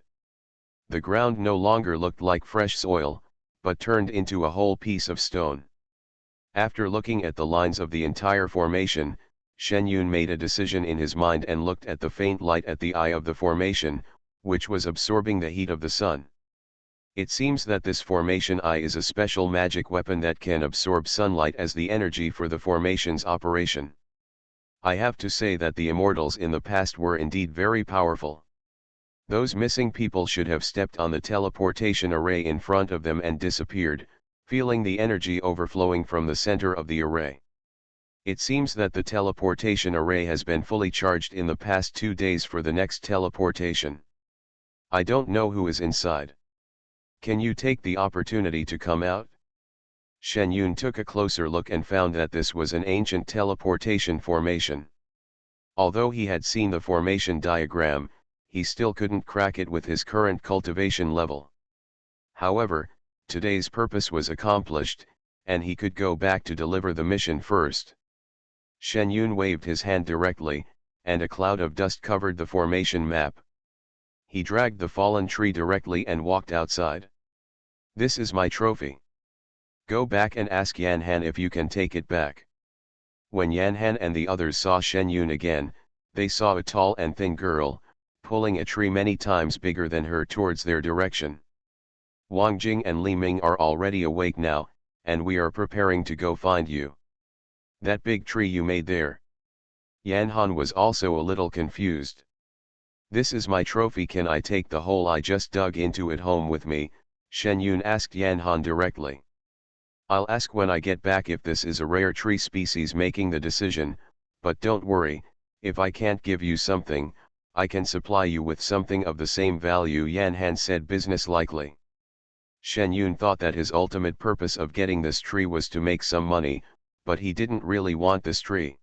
The ground no longer looked like fresh soil, but turned into a whole piece of stone. After looking at the lines of the entire formation, Shen Yun made a decision in his mind and looked at the faint light at the eye of the formation, which was absorbing the heat of the sun. It seems that this formation eye is a special magic weapon that can absorb sunlight as the energy for the formation's operation. I have to say that the immortals in the past were indeed very powerful. Those missing people should have stepped on the teleportation array in front of them and disappeared, feeling the energy overflowing from the center of the array. It seems that the teleportation array has been fully charged in the past 2 days for the next teleportation. I don't know who is inside. Can you take the opportunity to come out? Shen Yun took a closer look and found that this was an ancient teleportation formation. Although he had seen the formation diagram, he still couldn't crack it with his current cultivation level. However, today's purpose was accomplished, and he could go back to deliver the mission first. Shen Yun waved his hand directly, and a cloud of dust covered the formation map. He dragged the fallen tree directly and walked outside. "This is my trophy. Go back and ask Yan Han if you can take it back." When Yan Han and the others saw Shen Yun again, they saw a tall and thin girl, pulling a tree many times bigger than her towards their direction. "Wang Jing and Li Ming are already awake now, and we are preparing to go find you. That big tree you made there." Yan Han was also a little confused. "This is my trophy, can I take the hole I just dug into it home with me?" Shen Yun asked Yan Han directly. "I'll ask when I get back if this is a rare tree species making the decision, but don't worry, if I can't give you something, I can supply you with something of the same value," Yan Han said businesslike. Shen Yun thought that his ultimate purpose of getting this tree was to make some money, but he didn't really want this tree.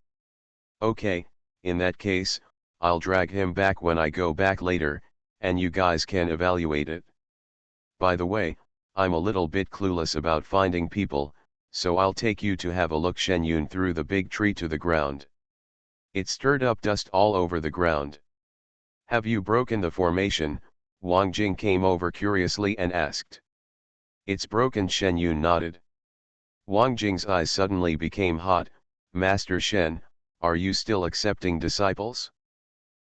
"Okay, in that case, I'll drag him back when I go back later, and you guys can evaluate it. By the way, I'm a little bit clueless about finding people, so I'll take you to have a look." Shen Yun threw the big tree to the ground. It stirred up dust all over the ground. "Have you broken the formation?" Wang Jing came over curiously and asked. "It's broken," Shen Yun nodded. Wang Jing's eyes suddenly became hot. "Master Shen, are you still accepting disciples?"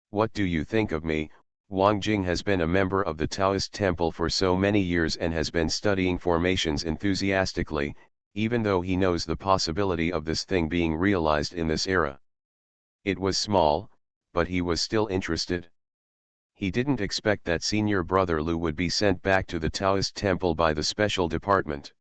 "What do you think of me?" Wang Jing has been a member of the Taoist temple for so many years and has been studying formations enthusiastically, even though he knows the possibility of this thing being realized in this era. It was small, but he was still interested. He didn't expect that senior brother Lu would be sent back to the Taoist temple by the special department.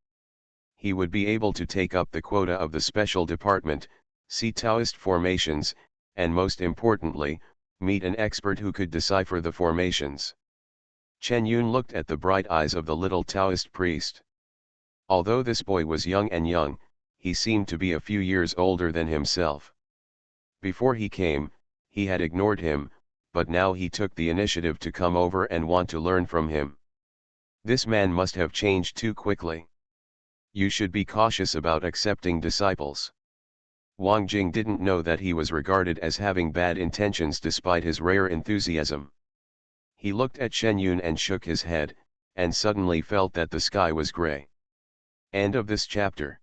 He would be able to take up the quota of the special department, see Taoist formations, and most importantly, meet an expert who could decipher the formations. Chen Yun looked at the bright eyes of the little Taoist priest. Although this boy was young, he seemed to be a few years older than himself. Before he came, he had ignored him, but now he took the initiative to come over and want to learn from him. This man must have changed too quickly. You should be cautious about accepting disciples. Wang Jing didn't know that he was regarded as having bad intentions despite his rare enthusiasm. He looked at Shen Yun and shook his head, and suddenly felt that the sky was gray. End of this chapter.